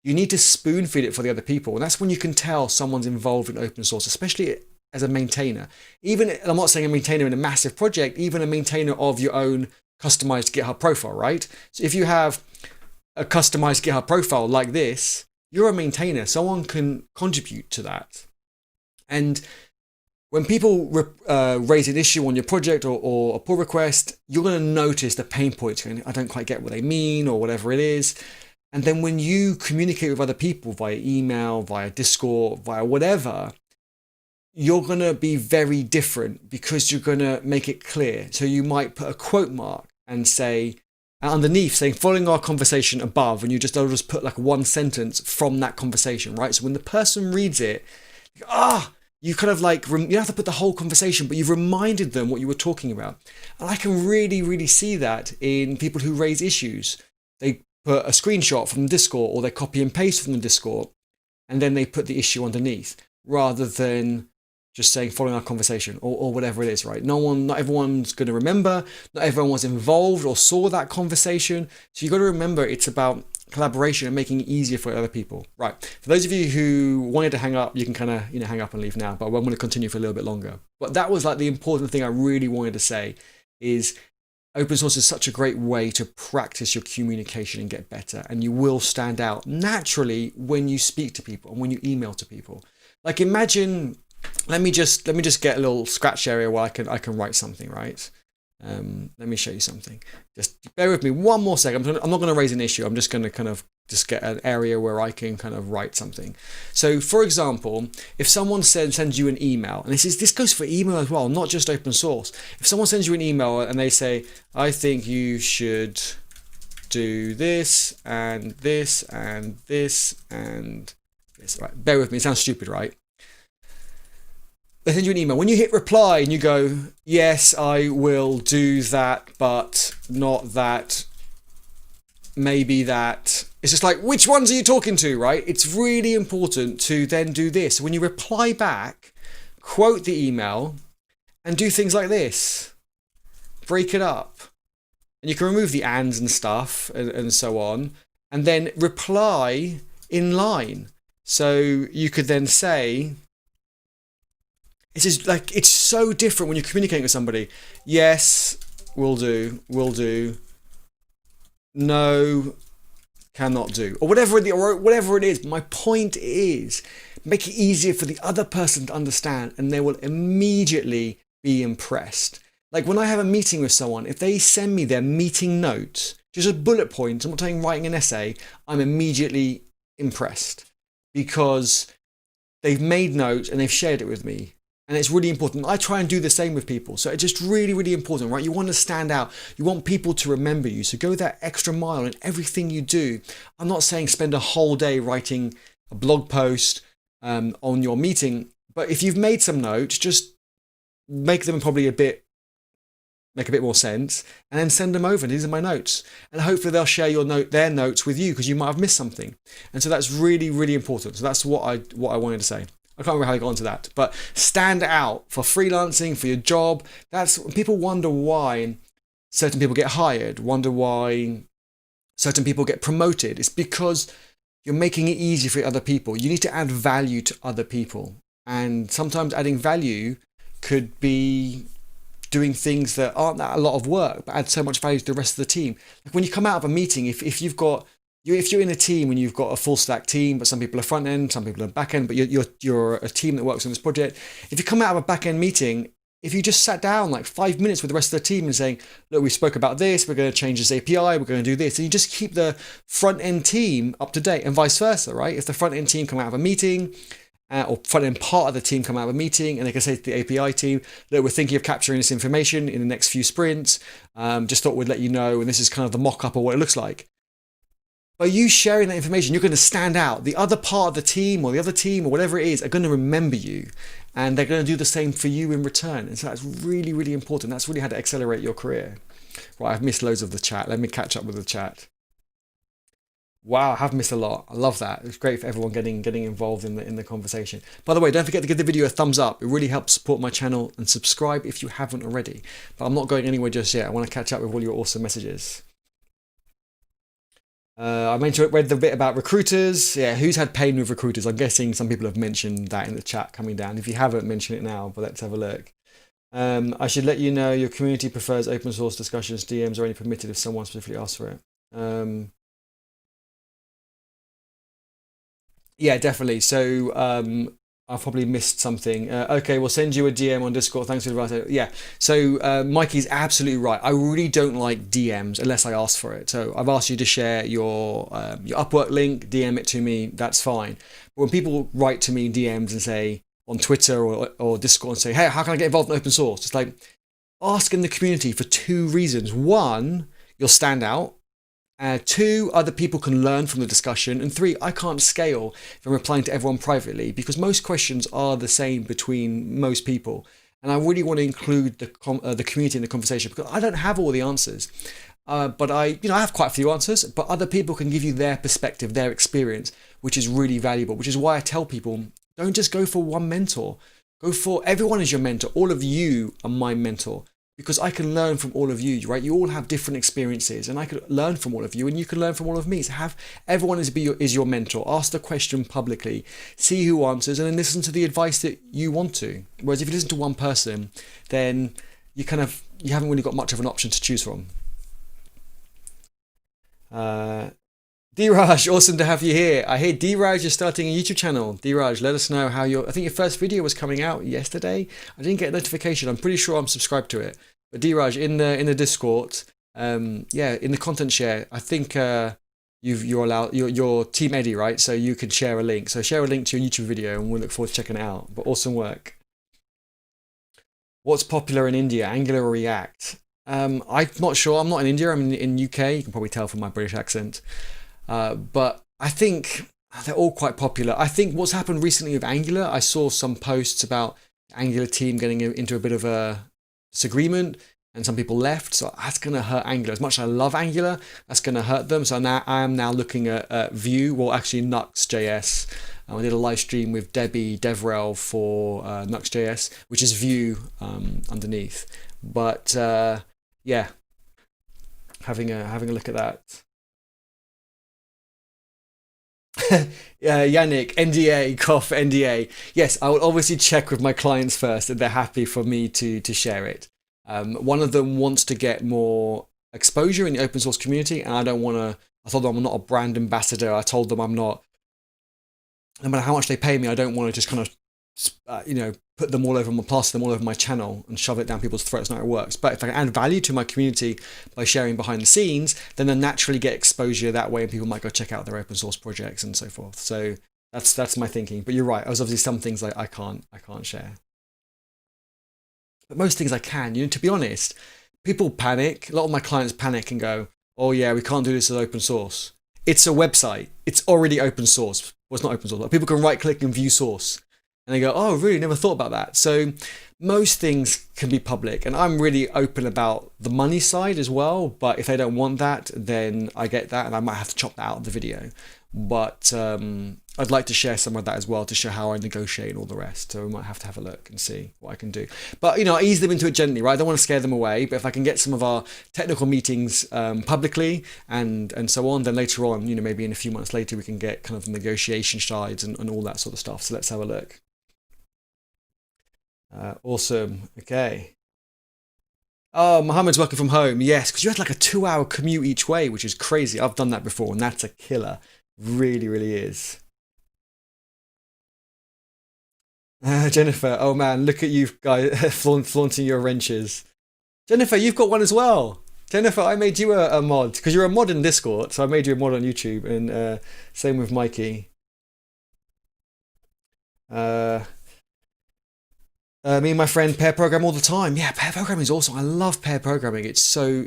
You need to spoon feed it for the other people. And that's when you can tell someone's involved in open source, especially as a maintainer. Even, I'm not saying a maintainer in a massive project, even a maintainer of your own customized GitHub profile, right? So if you have a customized GitHub profile like this, you're a maintainer. Someone can contribute to that. And when people raise an issue on your project or a pull request, you're going to notice the pain points. I don't quite get what they mean or whatever it is. And then when you communicate with other people via email, via Discord, via whatever, you're going to be very different, because you're going to make it clear. So you might put a quote mark and say, underneath saying, following our conversation above, and they'll just put like one sentence from that conversation, right? So when the person reads it, you kind of like, you don't have to put the whole conversation, but you've reminded them what you were talking about. And I can really, really see that in people who raise issues. They put a screenshot from the Discord, or they copy and paste from the Discord, and then they put the issue underneath, rather than just saying following our conversation or whatever it is, right? Not everyone's going to remember. Not everyone was involved or saw that conversation. So you've got to remember, it's about collaboration and making it easier for other people. Right. For those of you who wanted to hang up, you can kind of, hang up and leave now, but I'm going to continue for a little bit longer. But that was like the important thing I really wanted to say is open source is such a great way to practice your communication and get better. And you will stand out naturally when you speak to people and when you email to people. Like imagine, let me just get a little scratch area where I can write something, right? Let me show you something. Just bear with me one more second. I'm not going to raise an issue. I'm just going to kind of just get an area where I can kind of write something. So for example, if someone sends you an email, and this goes for email as well, not just open source. If someone sends you an email and they say, I think you should do this and this and this and this. Right, bear with me. It sounds stupid, right? They send you an email. When you hit reply and you go, yes, I will do that, but not that, maybe that. It's just like, which ones are you talking to, right? It's really important to then do this. When you reply back, quote the email and do things like this. Break it up. And you can remove the ands and stuff and so on. And then reply in line. So you could then say, it's so different when you're communicating with somebody. Yes, will do. No, cannot do, or whatever it is. My point is, make it easier for the other person to understand, and they will immediately be impressed. Like when I have a meeting with someone, if they send me their meeting notes, just a bullet point, I'm not saying writing an essay, I'm immediately impressed because they've made notes and they've shared it with me. And it's really important. I try and do the same with people. So it's just really, really important, right? You want to stand out. You want people to remember you. So go that extra mile in everything you do. I'm not saying spend a whole day writing a blog post on your meeting. But if you've made some notes, just make them probably make a bit more sense, and then send them over. These are my notes. And hopefully they'll share their notes with you because you might have missed something. And so that's really, really important. So that's what I wanted to say. I can't remember how I got onto that, but stand out for freelancing, for your job. That's people wonder why certain people get hired, wonder why certain people get promoted. It's because you're making it easy for other people. You need to add value to other people. And sometimes adding value could be doing things that aren't that a lot of work, but add so much value to the rest of the team. Like when you come out of a meeting, if you're in a team and you've got a full stack team, but some people are front end, some people are back end, but you're a team that works on this project. If you come out of a back end meeting, if you just sat down like 5 minutes with the rest of the team and saying, look, we spoke about this, we're going to change this API, we're going to do this, and you just keep the front end team up to date and vice versa, right? If the front end team come out of a meeting, or front end part of the team come out of a meeting and they can say to the API team, look, we're thinking of capturing this information in the next few sprints. Just thought we'd let you know, and this is kind of the mock-up of what it looks like. By you sharing that information, you're going to stand out. The other part of the team or the other team or whatever it is are going to remember you, and they're going to do the same for you in return. And so that's really, really important. That's really how to accelerate your career. Right, I've missed loads of the chat. Let me catch up with the chat. Wow, I have missed a lot. I love that. It's great for everyone getting involved in the conversation. By the way, don't forget to give the video a thumbs up. It really helps support my channel, and subscribe if you haven't already. But I'm not going anywhere just yet. I want to catch up with all your awesome messages. I read the bit about recruiters. Yeah, who's had pain with recruiters? I'm guessing some people have mentioned that in the chat coming down. If you haven't, mention it now, but let's have a look. I should let you know your community prefers open source discussions. DMs are only permitted if someone specifically asks for it. Yeah, definitely. So I've probably missed something. Okay, we'll send you a DM on Discord. Thanks for the advice. Yeah. So Mikey's absolutely right. I really don't like DMs unless I ask for it. So I've asked you to share your Upwork link, DM it to me. That's fine. But when people write to me DMs and say on Twitter or Discord and say, hey, how can I get involved in open source? It's like, ask in the community for 2 reasons. 1, you'll stand out. 2, other people can learn from the discussion. And 3, I can't scale if I'm replying to everyone privately, because most questions are the same between most people. And I really want to include the community in the conversation, because I don't have all the answers. But I have quite a few answers, but other people can give you their perspective, their experience, which is really valuable, which is why I tell people, don't just go for one mentor. Go for everyone is your mentor. All of you are my mentor. Because I can learn from all of you, right? You all have different experiences, and I could learn from all of you, and you can learn from all of me. So have everyone is your mentor. Ask the question publicly, see who answers, and then listen to the advice that you want to. Whereas if you listen to one person, then you haven't really got much of an option to choose from. D-Raj, awesome to have you here. I hear D-Raj is starting a YouTube channel. D-Raj, let us know how I think your first video was coming out yesterday. I didn't get a notification. I'm pretty sure I'm subscribed to it. But D-Raj, in the Discord, in the content share, I think you're allowed, you're Team Eddie, right? So you can share a link. So share a link to your YouTube video, and we'll look forward to checking it out. But awesome work. What's popular in India, Angular or React? I'm not sure. I'm not in India. I'm in UK. You can probably tell from my British accent. But I think they're all quite popular. I think what's happened recently with Angular, I saw some posts about the Angular team getting into a bit of a disagreement, and some people left. So that's going to hurt Angular. As much as I love Angular, that's going to hurt them. So I am now looking at Vue, well, actually Nuxt.js. I did a live stream with Debbie Devrel for Nuxt.js, which is Vue underneath. But yeah, having a look at that. Yannick, NDA, cough, NDA. Yes, I will obviously check with my clients first that they're happy for me to share it. One of them wants to get more exposure in the open source community, and I don't want to. I told them I'm not a brand ambassador. I told them I'm not. No matter how much they pay me, I don't want to just kind of, put them all over my plaster them all over my channel and shove it down people's throats. Not how it works. But if I can add value to my community by sharing behind the scenes, then they naturally get exposure that way, and people might go check out their open source projects and so forth. So that's my thinking. But you're right. There's obviously some things I can't share. But most things I can. To be honest, people panic. A lot of my clients panic and go, "Oh yeah, we can't do this as open source." It's a website. It's already open source. Well, it's not open source. People can right click and view source. And they go, "Oh, really? Never thought about that." So most things can be public. And I'm really open about the money side as well. But if they don't want that, then I get that. And I might have to chop that out of the video. But I'd like to share some of that as well to show how I negotiate and all the rest. So we might have to have a look and see what I can do. But, I ease them into it gently, right? I don't want to scare them away. But if I can get some of our technical meetings publicly and so on, then later on, maybe in a few months later, we can get kind of negotiation sides and all that sort of stuff. So let's have a look. Awesome. Okay. Oh, Mohammed's working from home. Yes, because you had like a 2-hour commute each way, which is crazy. I've done that before, and that's a killer. Really, really is. Jennifer, oh man, look at you guys flaunting your wrenches. Jennifer, you've got one as well. Jennifer, I made you a mod because you're a mod in Discord, so I made you a mod on YouTube, and same with Mikey. Me and my friend pair program all the time. Yeah, pair programming is awesome. I love pair programming. It's so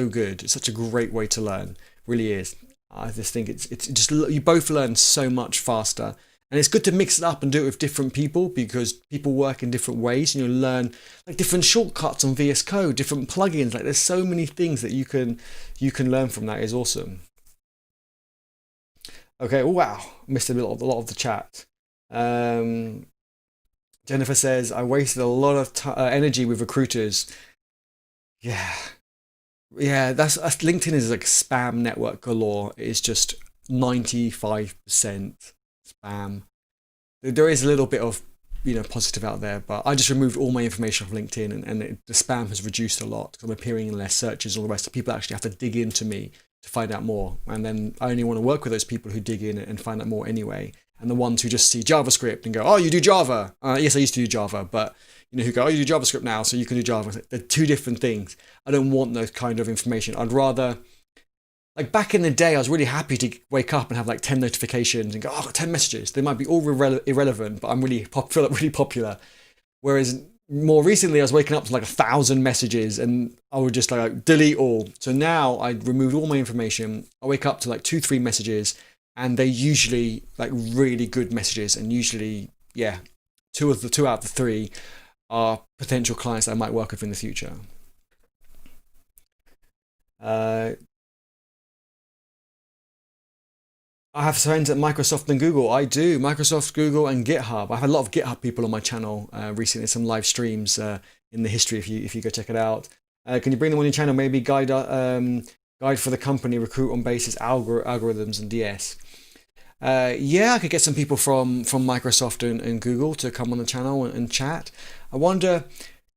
good. It's such a great way to learn. Really is. I just think it's just you both learn so much faster, and it's good to mix it up and do it with different people because people work in different ways, and you learn like different shortcuts on VS Code, different plugins. Like there's so many things that you can learn from that. Is awesome. Okay. Oh, wow, missed a lot of the chat. Jennifer says, I wasted a lot of energy with recruiters. Yeah. Yeah, that's LinkedIn is like spam network galore. It's just 95% spam. There is a little bit of, positive out there, but I just removed all my information from LinkedIn and the spam has reduced a lot because I'm appearing in less searches and all the rest. So people actually have to dig into me to find out more. And then I only want to work with those people who dig in and find out more anyway. And the ones who just see JavaScript and go, "Oh, you do Java." Yes, I used to do Java, but who go, "Oh, you do JavaScript now, so you can do Java." They're two different things. I don't want those kind of information. I'd rather, like back in the day, I was really happy to wake up and have like 10 notifications and go, "Oh, I've got 10 messages." They might be all irrelevant, but I'm really feel really popular. Whereas more recently, I was waking up to like 1,000 messages and I would just like delete all. So now I removed all my information. I wake up to like 2-3 messages. And they're usually like really good messages, and usually, yeah, 2 out of the 3 are potential clients that I might work with in the future. I have friends at Microsoft and Google. I do. Microsoft, Google, and GitHub. I've had a lot of GitHub people on my channel recently. Some live streams in the history if you go check it out. Can you bring them on your channel? Maybe guide for the company, recruit on basis, algorithms, and DS. Yeah, I could get some people from Microsoft and Google to come on the channel and chat. I wonder,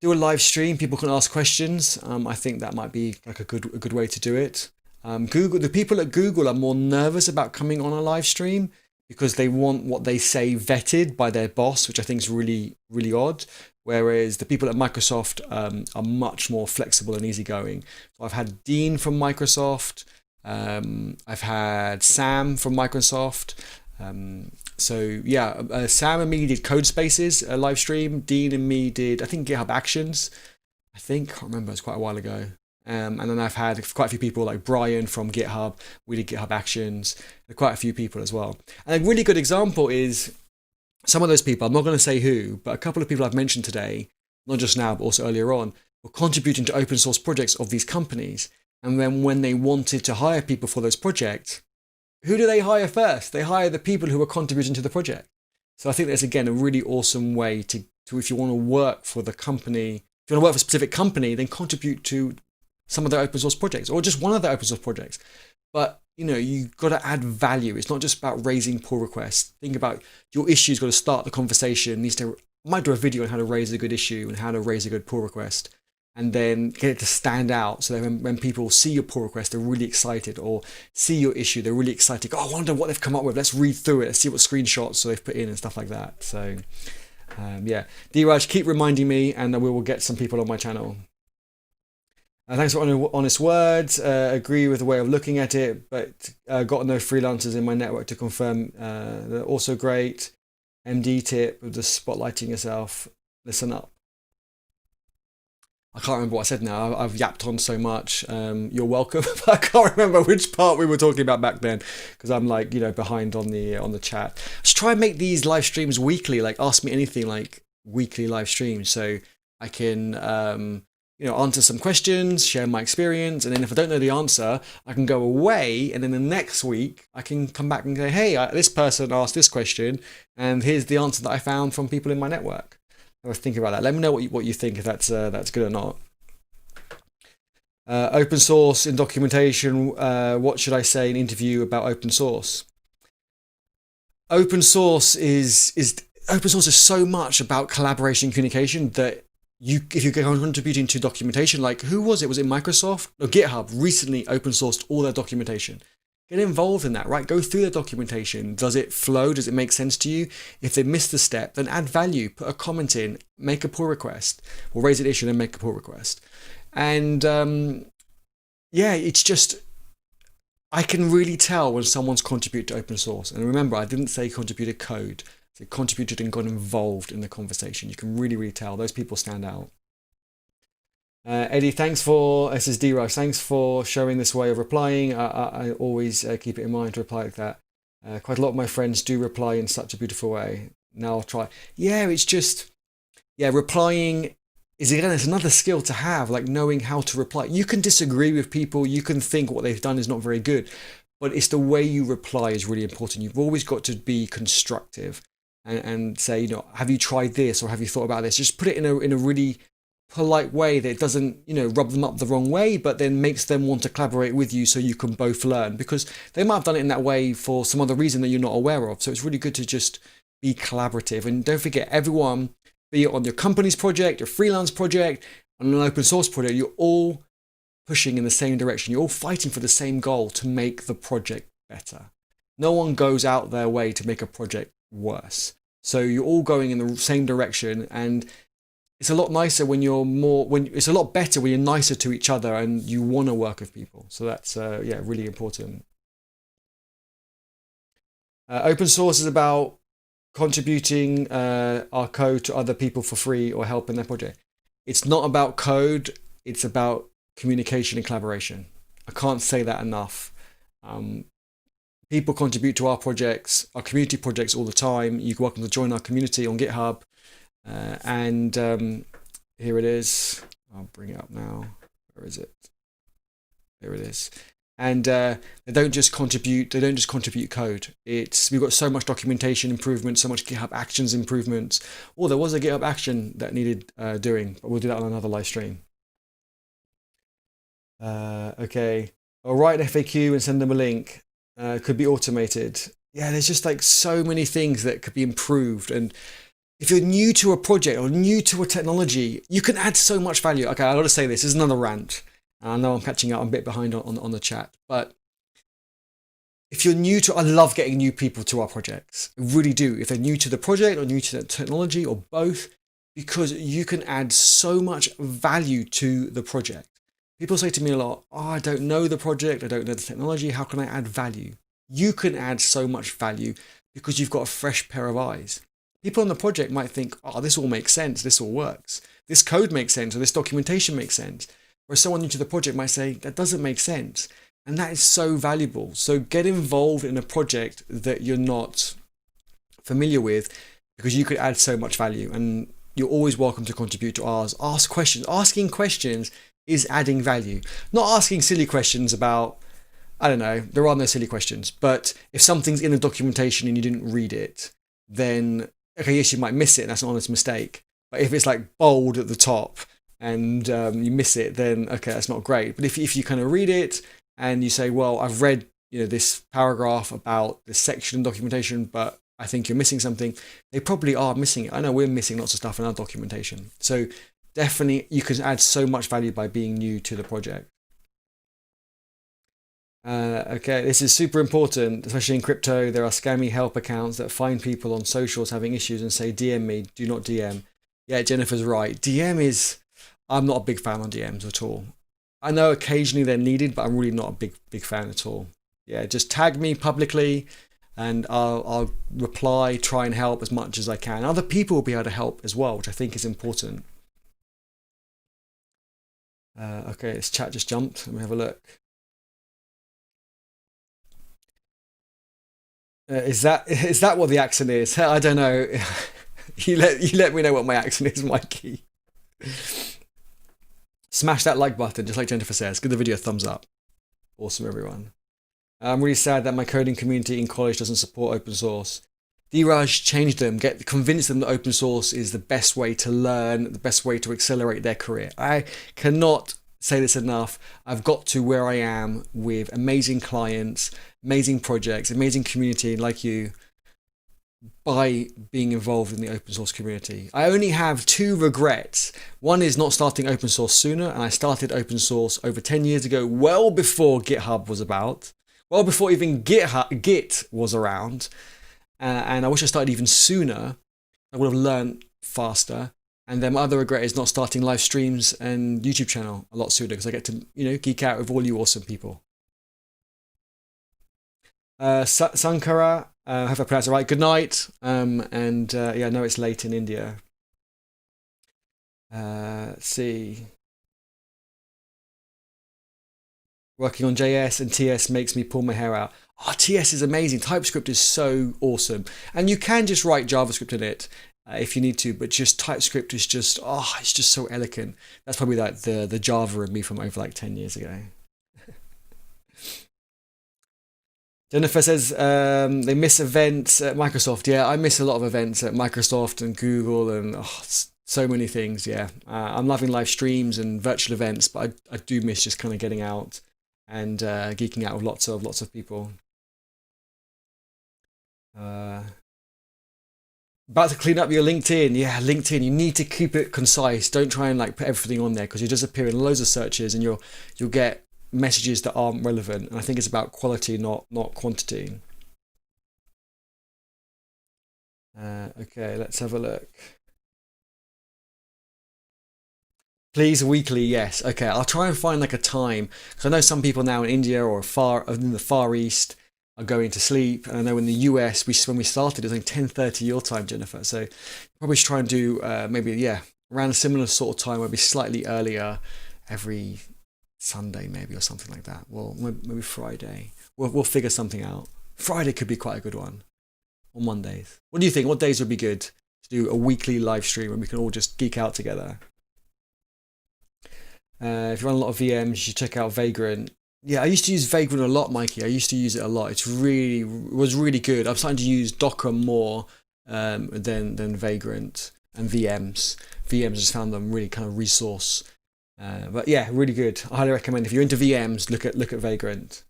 do a live stream. People can ask questions. I think that might be like a good way to do it. The people at Google are more nervous about coming on a live stream because they want what they say vetted by their boss, which I think is really, really odd. Whereas the people at Microsoft are much more flexible and easygoing. So I've had Dean from Microsoft. I've had Sam from Microsoft. So yeah, Sam and me did Code Spaces, a live stream. Dean and me did, I think, GitHub Actions. I can't remember, it's quite a while ago. And then I've had quite a few people like Brian from GitHub. We did GitHub Actions. Quite a few people as well. And a really good example is some of those people, I'm not going to say who, but a couple of people I've mentioned today, not just now, but also earlier on, were contributing to open source projects of these companies. And then when they wanted to hire people for those projects, who do they hire first? They hire the people who are contributing to the project. So I think that's, again, a really awesome way to if you want to work for the company, if you want to work for a specific company, then contribute to some of their open source projects or just one of their open source projects. But you've got to add value. It's not just about raising pull requests. Think about your issue's got to start the conversation. I might do a video on how to raise a good issue and how to raise a good pull request. and then get it to stand out so that when people see your pull request, they're really excited, or see your issue, they're really excited. Oh, I wonder what they've come up with. Let's read through it. Let's see what screenshots they've put in and stuff like that. So yeah, D-Raj, keep reminding me, and we will get some people on my channel. Thanks for honest words. Agree with the way of looking at it, but got no freelancers in my network to confirm. They're also great. MD tip of just spotlighting yourself. Listen up. I can't remember what I said now. I've yapped on so much. You're welcome. I can't remember which part we were talking about back then, because I'm like, behind on the chat. Just try and make these live streams weekly. Like, ask me anything, like weekly live streams, so I can answer some questions, share my experience, and then if I don't know the answer, I can go away, and then the next week I can come back and say, hey, this person asked this question, and here's the answer that I found from people in my network. I was thinking about that. Let me know what you think, if that's good or not. Open source in documentation. What should I say in interview about open source? Open source is so much about collaboration and communication that if you're contributing to documentation, like who was it? Was it Microsoft or GitHub recently open sourced all their documentation? Get involved in that, right? Go through the documentation. Does it flow? Does it make sense to you? If they missed the step, then add value, put a comment in, make a pull request, or raise an issue and make a pull request. And it's just, I can really tell when someone's contributed to open source. And remember, I didn't say contributed code. They contributed and got involved in the conversation. You can really, really tell. Those people stand out. Eddie, this is D-Rush, thanks for showing this way of replying. I always keep it in mind to reply like that. Quite a lot of my friends do reply in such a beautiful way. Now I'll try. Yeah, it's just, replying is, again, it's another skill to have, like knowing how to reply. You can disagree with people. You can think what they've done is not very good, but it's the way you reply is really important. You've always got to be constructive and say, have you tried this, or have you thought about this? Just put it in a really polite way that it doesn't, rub them up the wrong way, but then makes them want to collaborate with you so you can both learn, because they might have done it in that way for some other reason that you're not aware of. So it's really good to just be collaborative. And don't forget, everyone, be it on your company's project, your freelance project, on an open source project, you're all pushing in the same direction. You're all fighting for the same goal, to make the project better. No one goes out their way to make a project worse. So you're all going in the same direction, and it's a lot nicer it's a lot better when you're nicer to each other and you want to work with people. So that's really important. Open source is about contributing our code to other people for free or helping their project. It's not about code, it's about communication and collaboration. I can't say that enough. People contribute to our projects, our community projects all the time. You're welcome to join our community on GitHub. And here it is. I'll bring it up now. Where is it? There it is. And they don't just contribute code. We've got so much documentation improvement, so much GitHub Actions improvements. There was a GitHub action that needed doing, but we'll do that on another live stream. Okay. I'll write FAQ and send them a link. Could be automated. Yeah, there's just like so many things that could be improved. And if you're new to a project or new to a technology, you can add so much value. Okay, I got to say this is another rant. I know I'm catching up, I'm a bit behind on the chat, but if you're new to, I love getting new people to our projects. I really do. If they're new to the project or new to the technology or both, because you can add so much value to the project. People say to me a lot, I don't know the project, I don't know the technology, how can I add value? You can add so much value because you've got a fresh pair of eyes. People on the project might think, this all makes sense, this all works. This code makes sense, or this documentation makes sense. Whereas someone new to the project might say, that doesn't make sense. And that is so valuable. So get involved in a project that you're not familiar with, because you could add so much value, and you're always welcome to contribute to ours. Ask questions. Asking questions is adding value. Not asking silly questions about, I don't know, there are no silly questions, but if something's in the documentation and you didn't read it, then, okay, yes, you might miss it, and that's an honest mistake. But if it's like bold at the top and you miss it, then okay, that's not great. But if you kind of read it and you say, well, I've read this paragraph about this section in documentation, but I think you're missing something, they probably are missing it. I know we're missing lots of stuff in our documentation. So definitely you can add so much value by being new to the project. Okay, this is super important, especially in crypto. There are scammy help accounts that find people on socials having issues and say, DM me, do not DM. Yeah, Jennifer's right. I'm not a big fan on DMs at all. I know occasionally they're needed, but I'm really not a big fan at all. Yeah, just tag me publicly and I'll reply, try and help as much as I can. Other people will be able to help as well, which I think is important. Okay, this chat just jumped. Let me have a look. Is that what the accent is? I don't know. You let me know what my accent is, Mikey. Smash that like button, just like Jennifer says. Give the video a thumbs up. Awesome, everyone. I'm really sad that my coding community in college doesn't support open source. Diraj, change them. Convince them that open source is the best way to learn, the best way to accelerate their career. I cannot say this enough. I've got to where I am with amazing clients, amazing projects, amazing community like you by being involved in the open source community. I only have 2 regrets. One is not starting open source sooner, and I started open source over 10 years ago, well before GitHub was about, well before even Git was around, and I wish I started even sooner. I would have learned faster. And then my other regret is not starting live streams and YouTube channel a lot sooner, because I get to, geek out with all you awesome people. Sankara, I hope I pronounced it right. Good night. Yeah, I know it's late in India. Let's see. Working on JS and TS makes me pull my hair out. Oh, TS is amazing. TypeScript is so awesome. And you can just write JavaScript in it if you need to, but just TypeScript is just, it's just so elegant. That's probably like the Java in me from over like 10 years ago. Jennifer says they miss events at Microsoft. Yeah, I miss a lot of events at Microsoft and Google and so many things. Yeah, I'm loving live streams and virtual events, but I do miss just kind of getting out and geeking out with lots of people. About to clean up your LinkedIn. Yeah, LinkedIn. You need to keep it concise. Don't try and like put everything on there, because you just appear in loads of searches and you'll get messages that aren't relevant. And I think it's about quality, not quantity. Okay, let's have a look. Please, weekly, yes. Okay, I'll try and find like a time, because I know some people now in India or in the Far East are going to sleep, and I know in the US when we started it was like 10:30 your time, Jennifer. So probably should try and do maybe around a similar sort of time, maybe slightly earlier every Sunday maybe, or something like that. Well, maybe Friday. We'll figure something out. Friday could be quite a good one, or Mondays. What do you think? What days would be good to do a weekly live stream and we can all just geek out together? If you run a lot of VMs, you should check out Vagrant. Yeah, I used to use Vagrant a lot, Mikey. I used to use it a lot. It was really good. I'm starting to use Docker more than Vagrant and VMs. VMs, I just found them really kind of resource. But yeah, really good. I highly recommend. If you're into VMs, look at Vagrant.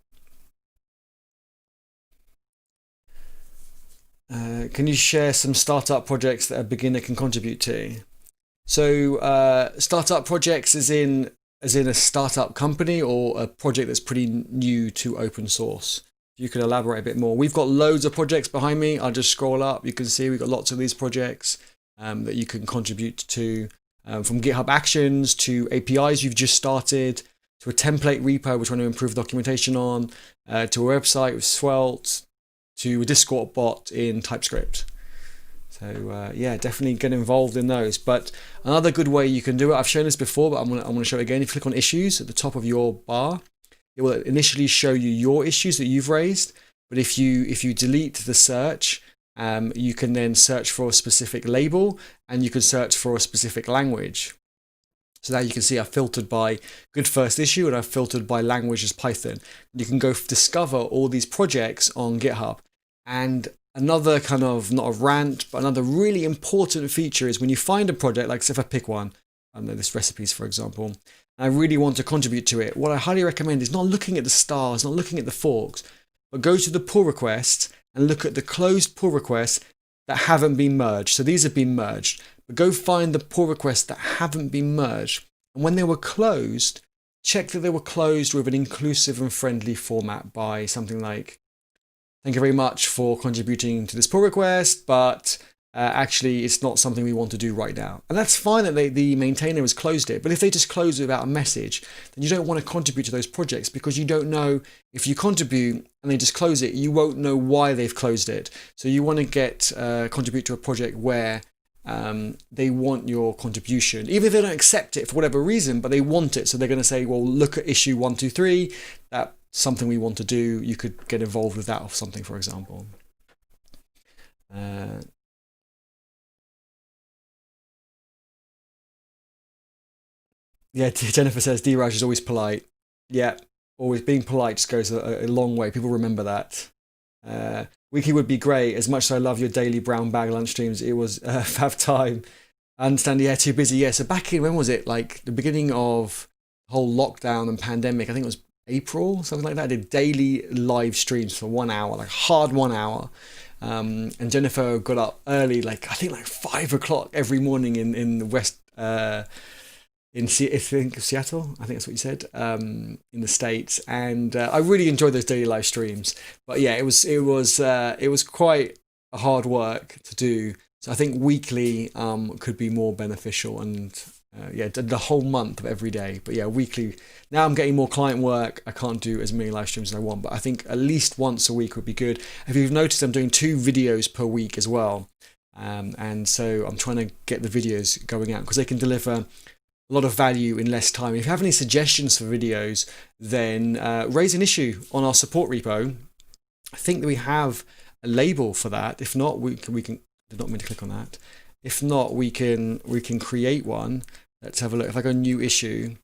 Can you share some startup projects that a beginner can contribute to? So startup projects is in a startup company or a project that's pretty new to open source. You could elaborate a bit more. We've got loads of projects behind me. I'll just scroll up. You can see we've got lots of these projects that you can contribute to, from GitHub Actions to APIs you've just started, to a template repo we're trying to improve documentation on, to a website with Svelte, to a Discord bot in TypeScript. So yeah, definitely get involved in those. But another good way you can do it, I've shown this before, but I'm gonna show it again. If you click on issues at the top of your bar, it will initially show you your issues that you've raised. But if you delete the search, you can then search for a specific label and you can search for a specific language. So now you can see I've filtered by good first issue and I've filtered by language as Python. You can go discover all these projects on GitHub. And another kind of, not a rant, but another really important feature is when you find a project, like if I pick one, I know this recipes, for example, and I really want to contribute to it, what I highly recommend is not looking at the stars, not looking at the forks, but go to the pull requests and look at the closed pull requests that haven't been merged. So these have been merged, but go find the pull requests that haven't been merged. And when they were closed, check that they were closed with an inclusive and friendly format by something like, thank you very much for contributing to this pull request, but actually it's not something we want to do right now. And that's fine that the maintainer has closed it, but if they just close it without a message, then you don't want to contribute to those projects, because you don't know, if you contribute and they just close it, you won't know why they've closed it. So you want to contribute to a project where they want your contribution, even if they don't accept it for whatever reason, but they want it. So they're going to say, well, look at issue 123, that's something we want to do. You could get involved with that or something, for example. Yeah, Jennifer says D-Raj is always polite. Yeah, always being polite just goes a long way. People remember that. Wiki would be great. As much as I love your daily brown bag lunch streams, it was have time. I understand, yeah, too busy. Yeah, so back in, when was it? Like the beginning of the whole lockdown and pandemic, I think it was April, something like that. I did daily live streams for 1 hour, like hard 1 hour. And Jennifer got up early, like I think like 5 o'clock every morning in the West, in Seattle, I think that's what you said, in the States, and I really enjoyed those daily live streams. But yeah, it was quite a hard work to do. So I think weekly could be more beneficial, and yeah, the whole month of every day. But yeah, weekly. Now I'm getting more client work. I can't do as many live streams as I want, but I think at least once a week would be good. If you've noticed, I'm doing 2 videos per week as well, and so I'm trying to get the videos going out because they can deliver a lot of value in less time. If you have any suggestions for videos, then raise an issue on our support repo. I think that we have a label for that. If not, we can. Did not mean to click on that. If not, we can create one. Let's have a look. If I go new issue,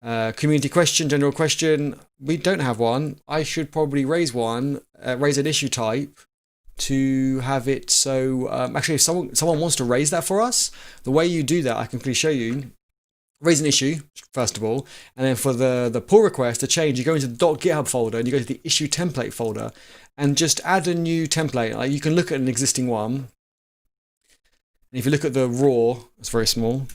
community question, general question. We don't have one. I should probably raise one. Raise an issue type to have it. So actually, if someone wants to raise that for us, the way you do that, I can quickly show you. Raise an issue, first of all, and then for the pull request to change, you go into the .github folder and you go to the issue template folder and just add a new template. Like you can look at an existing one. And if you look at the raw, it's very small.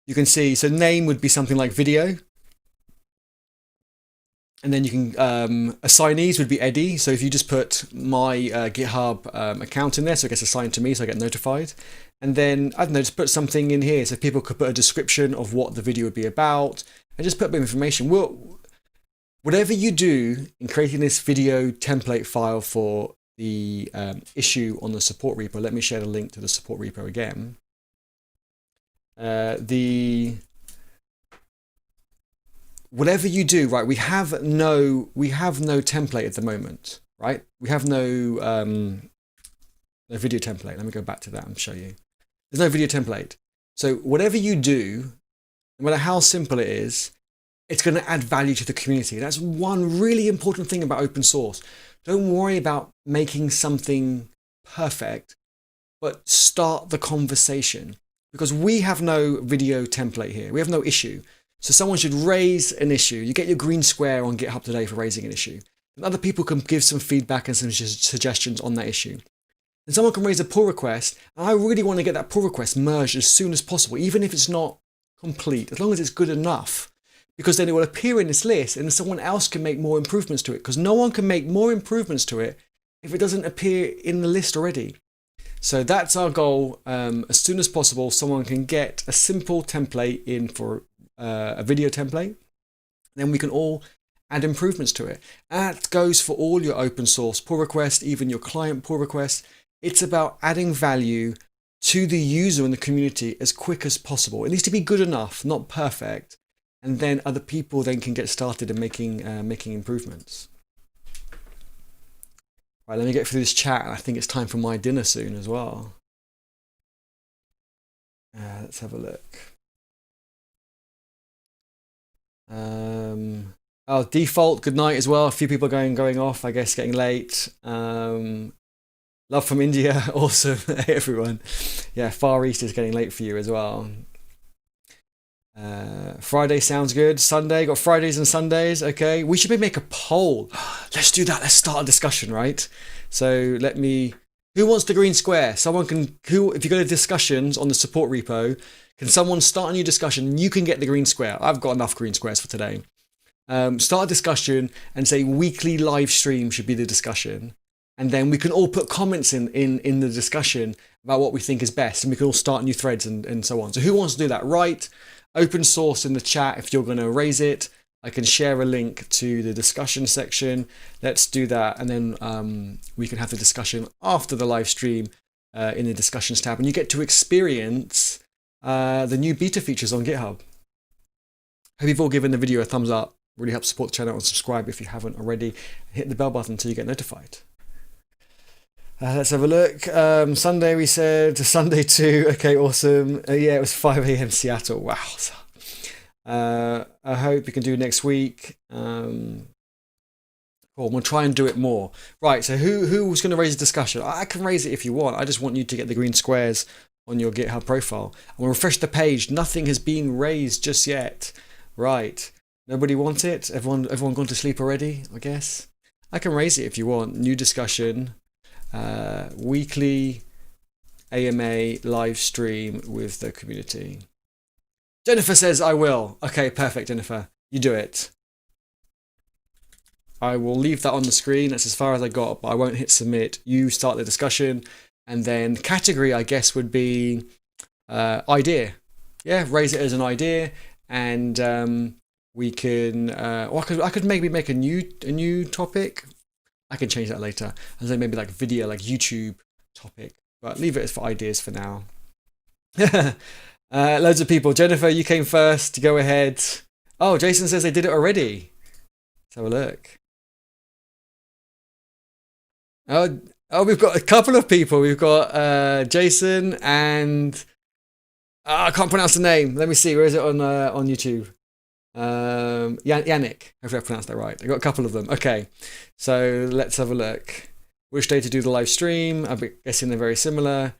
You can see, so name would be something like video. And then you can, assignees would be Eddie. So if you just put my GitHub account in there, so it gets assigned to me, so I get notified. And then, I don't know, just put something in here so people could put a description of what the video would be about and just put a bit of information. Whatever you do in creating this video template file for the issue on the support repo, let me share the link to the support repo again. Whatever you do, right, we have no template at the moment, right? We have no video template. Let me go back to that and show you. There's no video template. So whatever you do, no matter how simple it is, it's going to add value to the community. That's one really important thing about open source. Don't worry about making something perfect, but start the conversation, because we have no video template here. We have no issue. So someone should raise an issue. You get your green square on GitHub today for raising an issue. And other people can give some feedback and some suggestions on that issue. And someone can raise a pull request, and I really want to get that pull request merged as soon as possible, even if it's not complete, as long as it's good enough, because then it will appear in this list and someone else can make more improvements to it, because no one can make more improvements to it if it doesn't appear in the list already. So that's our goal. As soon as possible, someone can get a simple template in for a video template. Then we can all add improvements to it. That goes for all your open source pull requests, even your client pull requests. It's about adding value to the user and the community as quick as possible. It needs to be good enough, not perfect. And then other people then can get started in making improvements. Right, let me get through this chat. I think it's time for my dinner soon as well. Let's have a look. Oh, default, good night as well. A few people going off, I guess, getting late. Love from India, awesome. Hey, everyone. Yeah, Far East is getting late for you as well. Friday sounds good. Sunday, got Fridays and Sundays. Okay, we should maybe make a poll. Let's do that. Let's start a discussion, right? So let me Who wants the green square? Someone can, if you go to discussions on the support repo, can someone start a new discussion? You can get the green square. I've got enough green squares for today. Start a discussion and say weekly live stream should be the discussion. And then we can all put comments in the discussion about what we think is best. And we can all start new threads and so on. So who wants to do that? Write open source in the chat if you're going to raise it. I can share a link to the discussion section. Let's do that. And then we can have the discussion after the live stream in the discussions tab. And you get to experience the new beta features on GitHub. Hope you've all given the video a thumbs up. Really helps support the channel, and subscribe if you haven't already. Hit the bell button so you get notified. Let's have a look. Sunday we said, Sunday 2. Okay, awesome. Yeah, it was 5 a.m. Seattle. Wow. I hope you can do next week. Cool. We'll try and do it more. Right, so who's going to raise a discussion? I can raise it if you want. I just want you to get the green squares on your GitHub profile. I'm going to refresh the page. Nothing has been raised just yet. Right. Nobody wants it? Everyone gone to sleep already, I guess? I can raise it if you want. New discussion. Weekly AMA live stream with the community. Jennifer says I will. Okay, perfect, Jennifer. You do it. I will leave that on the screen. That's as far as I got, but I won't hit submit. You start the discussion. And then category, I guess, would be idea. Yeah, raise it as an idea. And we can, or I could maybe make a new topic. I can change that later. And then maybe like video, like YouTube topic. But leave it as for ideas for now. Loads of people. Jennifer, you came first. Go ahead. Oh, Jason says they did it already. Let's have a look. Oh, we've got a couple of people. We've got Jason and I can't pronounce the name. Let me see. Where is it on YouTube? Yannick. Hopefully I pronounced that right. I got a couple of them. Okay, so let's have a look. Which day to do the live stream? I'm guessing they're very similar.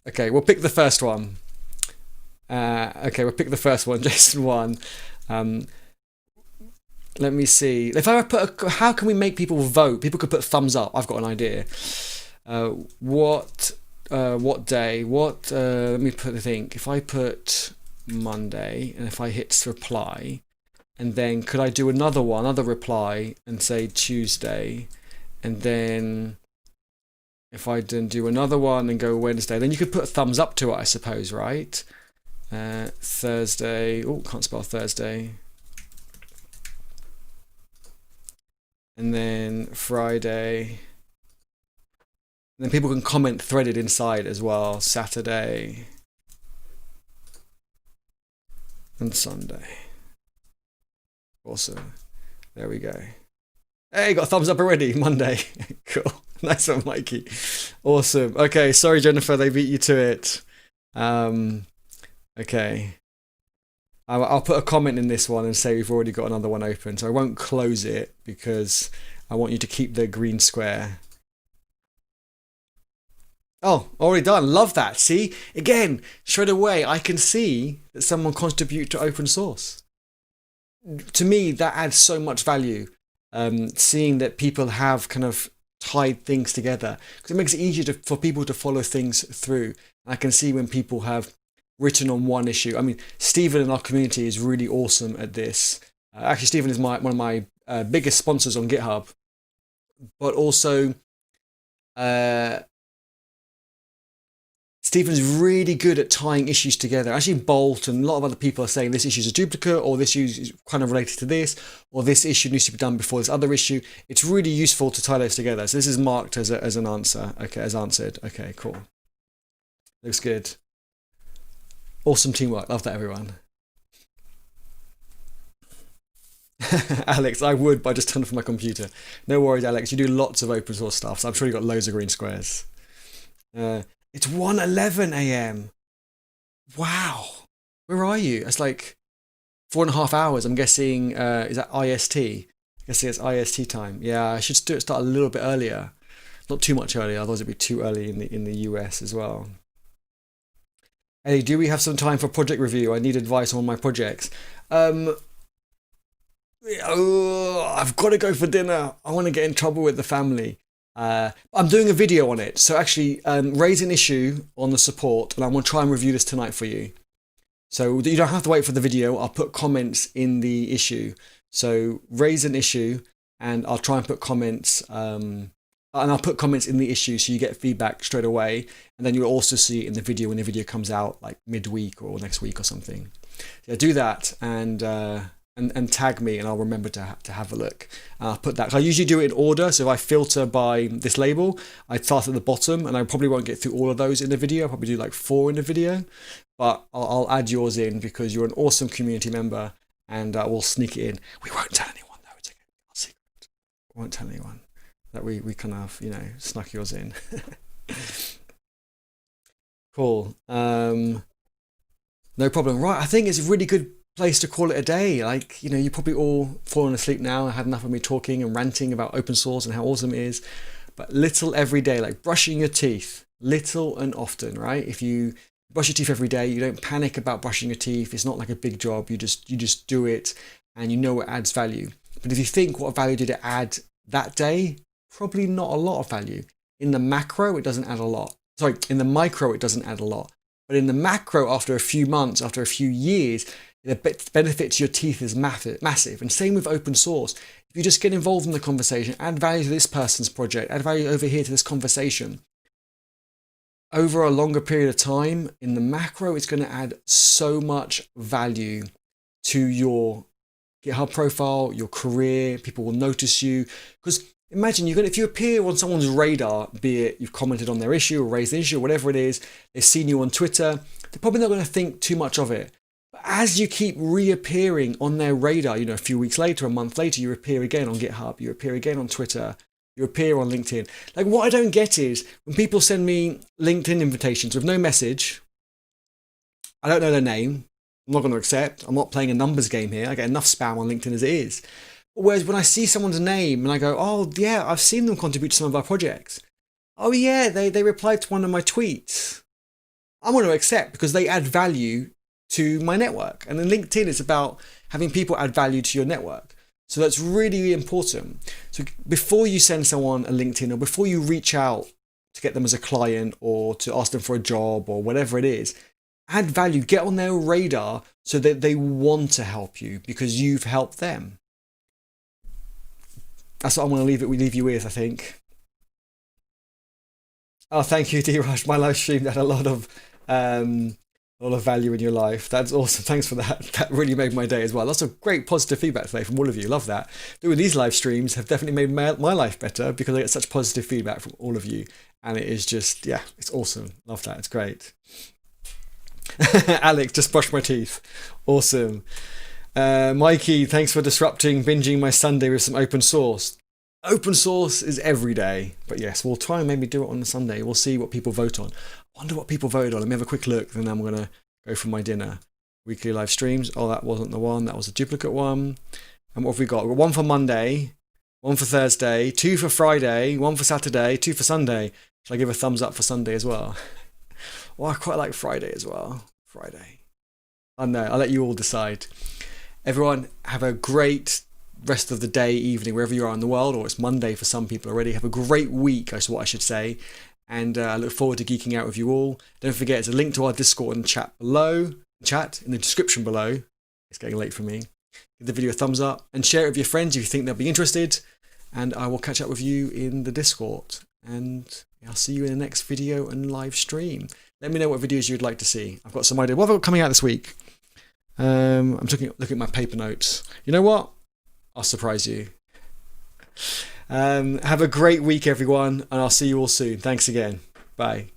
Okay, we'll pick the first one. Okay, we'll pick the first one. Jason won. Let me see. If I put how can we make people vote? People could put thumbs up. I've got an idea. What day? Let me think. If I put Monday and if I hit reply, and then could I do another reply and say Tuesday, and then if I then do another one and go Wednesday, then you could put a thumbs up to it, I suppose, right? Thursday. Oh, can't spell Thursday. And then Friday. And then people can comment threaded inside as well. Saturday. And Sunday. Awesome. There we go. Hey, got a thumbs up already. Monday. Cool. Nice one, Mikey. Awesome. Okay, sorry, Jennifer. They beat you to it. Okay. I'll put a comment in this one and say we've already got another one open. So I won't close it because I want you to keep the green square. Oh, already done. Love that. See, again, straight away, I can see that someone contributed to open source. To me, that adds so much value. Seeing that people have kind of tied things together, because it makes it easier for people to follow things through. I can see when people have written on one issue. I mean, Stephen in our community is really awesome at this. Actually, Stephen is one of my biggest sponsors on GitHub, but also Stephen's really good at tying issues together. Actually, Bolt and a lot of other people are saying this issue is a duplicate, or this issue is kind of related to this, or this issue needs to be done before this other issue. It's really useful to tie those together. So this is marked as an answer. Okay, as answered. Okay, cool. Looks good. Awesome teamwork. Love that, everyone. Alex, I would, but I just turned off my computer. No worries, Alex. You do lots of open source stuff, so I'm sure you got loads of green squares. It's 1:11 a.m. Wow. Where are you? It's like 4.5 hours. I'm guessing, is that IST? I guess it's IST time. Yeah, I should start a little bit earlier. Not too much earlier, otherwise it'd be too early in the US as well. Hey, do we have some time for project review? I need advice on my projects. I've got to go for dinner. I want to get in trouble with the family. I'm doing a video on it. So actually raise an issue on the support, and I'm going to try and review this tonight for you. So you don't have to wait for the video. I'll put comments in the issue. So raise an issue, and I'll try and put comments, and I'll put comments in the issue so you get feedback straight away. And then you'll also see it in the video when the video comes out, like midweek or next week or something. Yeah, do that and tag me, and I'll remember to have a look. I'll put that. I usually do it in order. So if I filter by this label, I start at the bottom, and I probably won't get through all of those in the video. I'll probably do like 4 in the video, but I'll add yours in because you're an awesome community member, and we'll sneak it in. We won't tell anyone though. It's okay. Our secret. We won't tell anyone that we kind of, snuck yours in. Cool. No problem. Right. I think it's a really good place to call it a day. Like, you're probably all fallen asleep now. I had enough of me talking and ranting about open source and how awesome it is. But little every day, like brushing your teeth, little and often, right? If you brush your teeth every day, you don't panic about brushing your teeth. It's not like a big job. You just do it, and you know it adds value. But if you think, what value did it add that day? Probably not a lot of value. In the macro, it doesn't add a lot. Sorry, in the micro, it doesn't add a lot. But in the macro, after a few months, after a few years, the benefit to your teeth is massive. And same with open source. If you just get involved in the conversation, add value to this person's project, add value over here to this conversation, over a longer period of time, in the macro, it's going to add so much value to your GitHub profile, your career. People will notice you. Because imagine if you appear on someone's radar, be it you've commented on their issue or raised an issue, or whatever it is, they've seen you on Twitter, they're probably not going to think too much of it. But as you keep reappearing on their radar, a few weeks later, a month later, you appear again on GitHub, you appear again on Twitter, you appear on LinkedIn. Like, what I don't get is when people send me LinkedIn invitations with no message, I don't know their name, I'm not going to accept, I'm not playing a numbers game here, I get enough spam on LinkedIn as it is. Whereas when I see someone's name and I go, oh yeah, I've seen them contribute to some of our projects. Oh yeah, they replied to one of my tweets. I'm going to accept because they add value to my network. And then LinkedIn is about having people add value to your network. So that's really important. So before you send someone a LinkedIn, or before you reach out to get them as a client or to ask them for a job or whatever it is, add value, get on their radar so that they want to help you because you've helped them. That's what I'm going to leave you with, I think. Oh, thank you, D-Rush. My live stream had a lot of value in your life. That's awesome. Thanks for that. That really made my day as well. Lots of great positive feedback today from all of you. Love that. Doing these live streams have definitely made my life better because I get such positive feedback from all of you. And it is just, yeah, it's awesome. Love that. It's great. Alex, just brushed my teeth. Awesome. Mikey, thanks for disrupting binging my Sunday with some open source. Open source is every day, but yes, we'll try and maybe do it on a Sunday. We'll see what people vote on. I wonder what people voted on. Let me have a quick look, then I'm going to go for my dinner. Weekly live streams. Oh, that wasn't the one. That was a duplicate one. And what have we got? We've got 1 for Monday, 1 for Thursday, 2 for Friday, 1 for Saturday, 2 for Sunday. Should I give a thumbs up for Sunday as well? Well, I quite like Friday as well. Friday. I know. I'll let you all decide. Everyone, have a great rest of the day, evening, wherever you are in the world, or it's Monday for some people already. Have a great week, is what I should say. And I look forward to geeking out with you all. Don't forget, there's a link to our Discord and chat in the description below. It's getting late for me. Give the video a thumbs up and share it with your friends if you think they'll be interested. And I will catch up with you in the Discord. And I'll see you in the next video and live stream. Let me know what videos you'd like to see. I've got some ideas. What have I got coming out this week? I'm looking at my paper notes. You know what? I'll surprise you. Have a great week, everyone, and I'll see you all soon. Thanks again. Bye.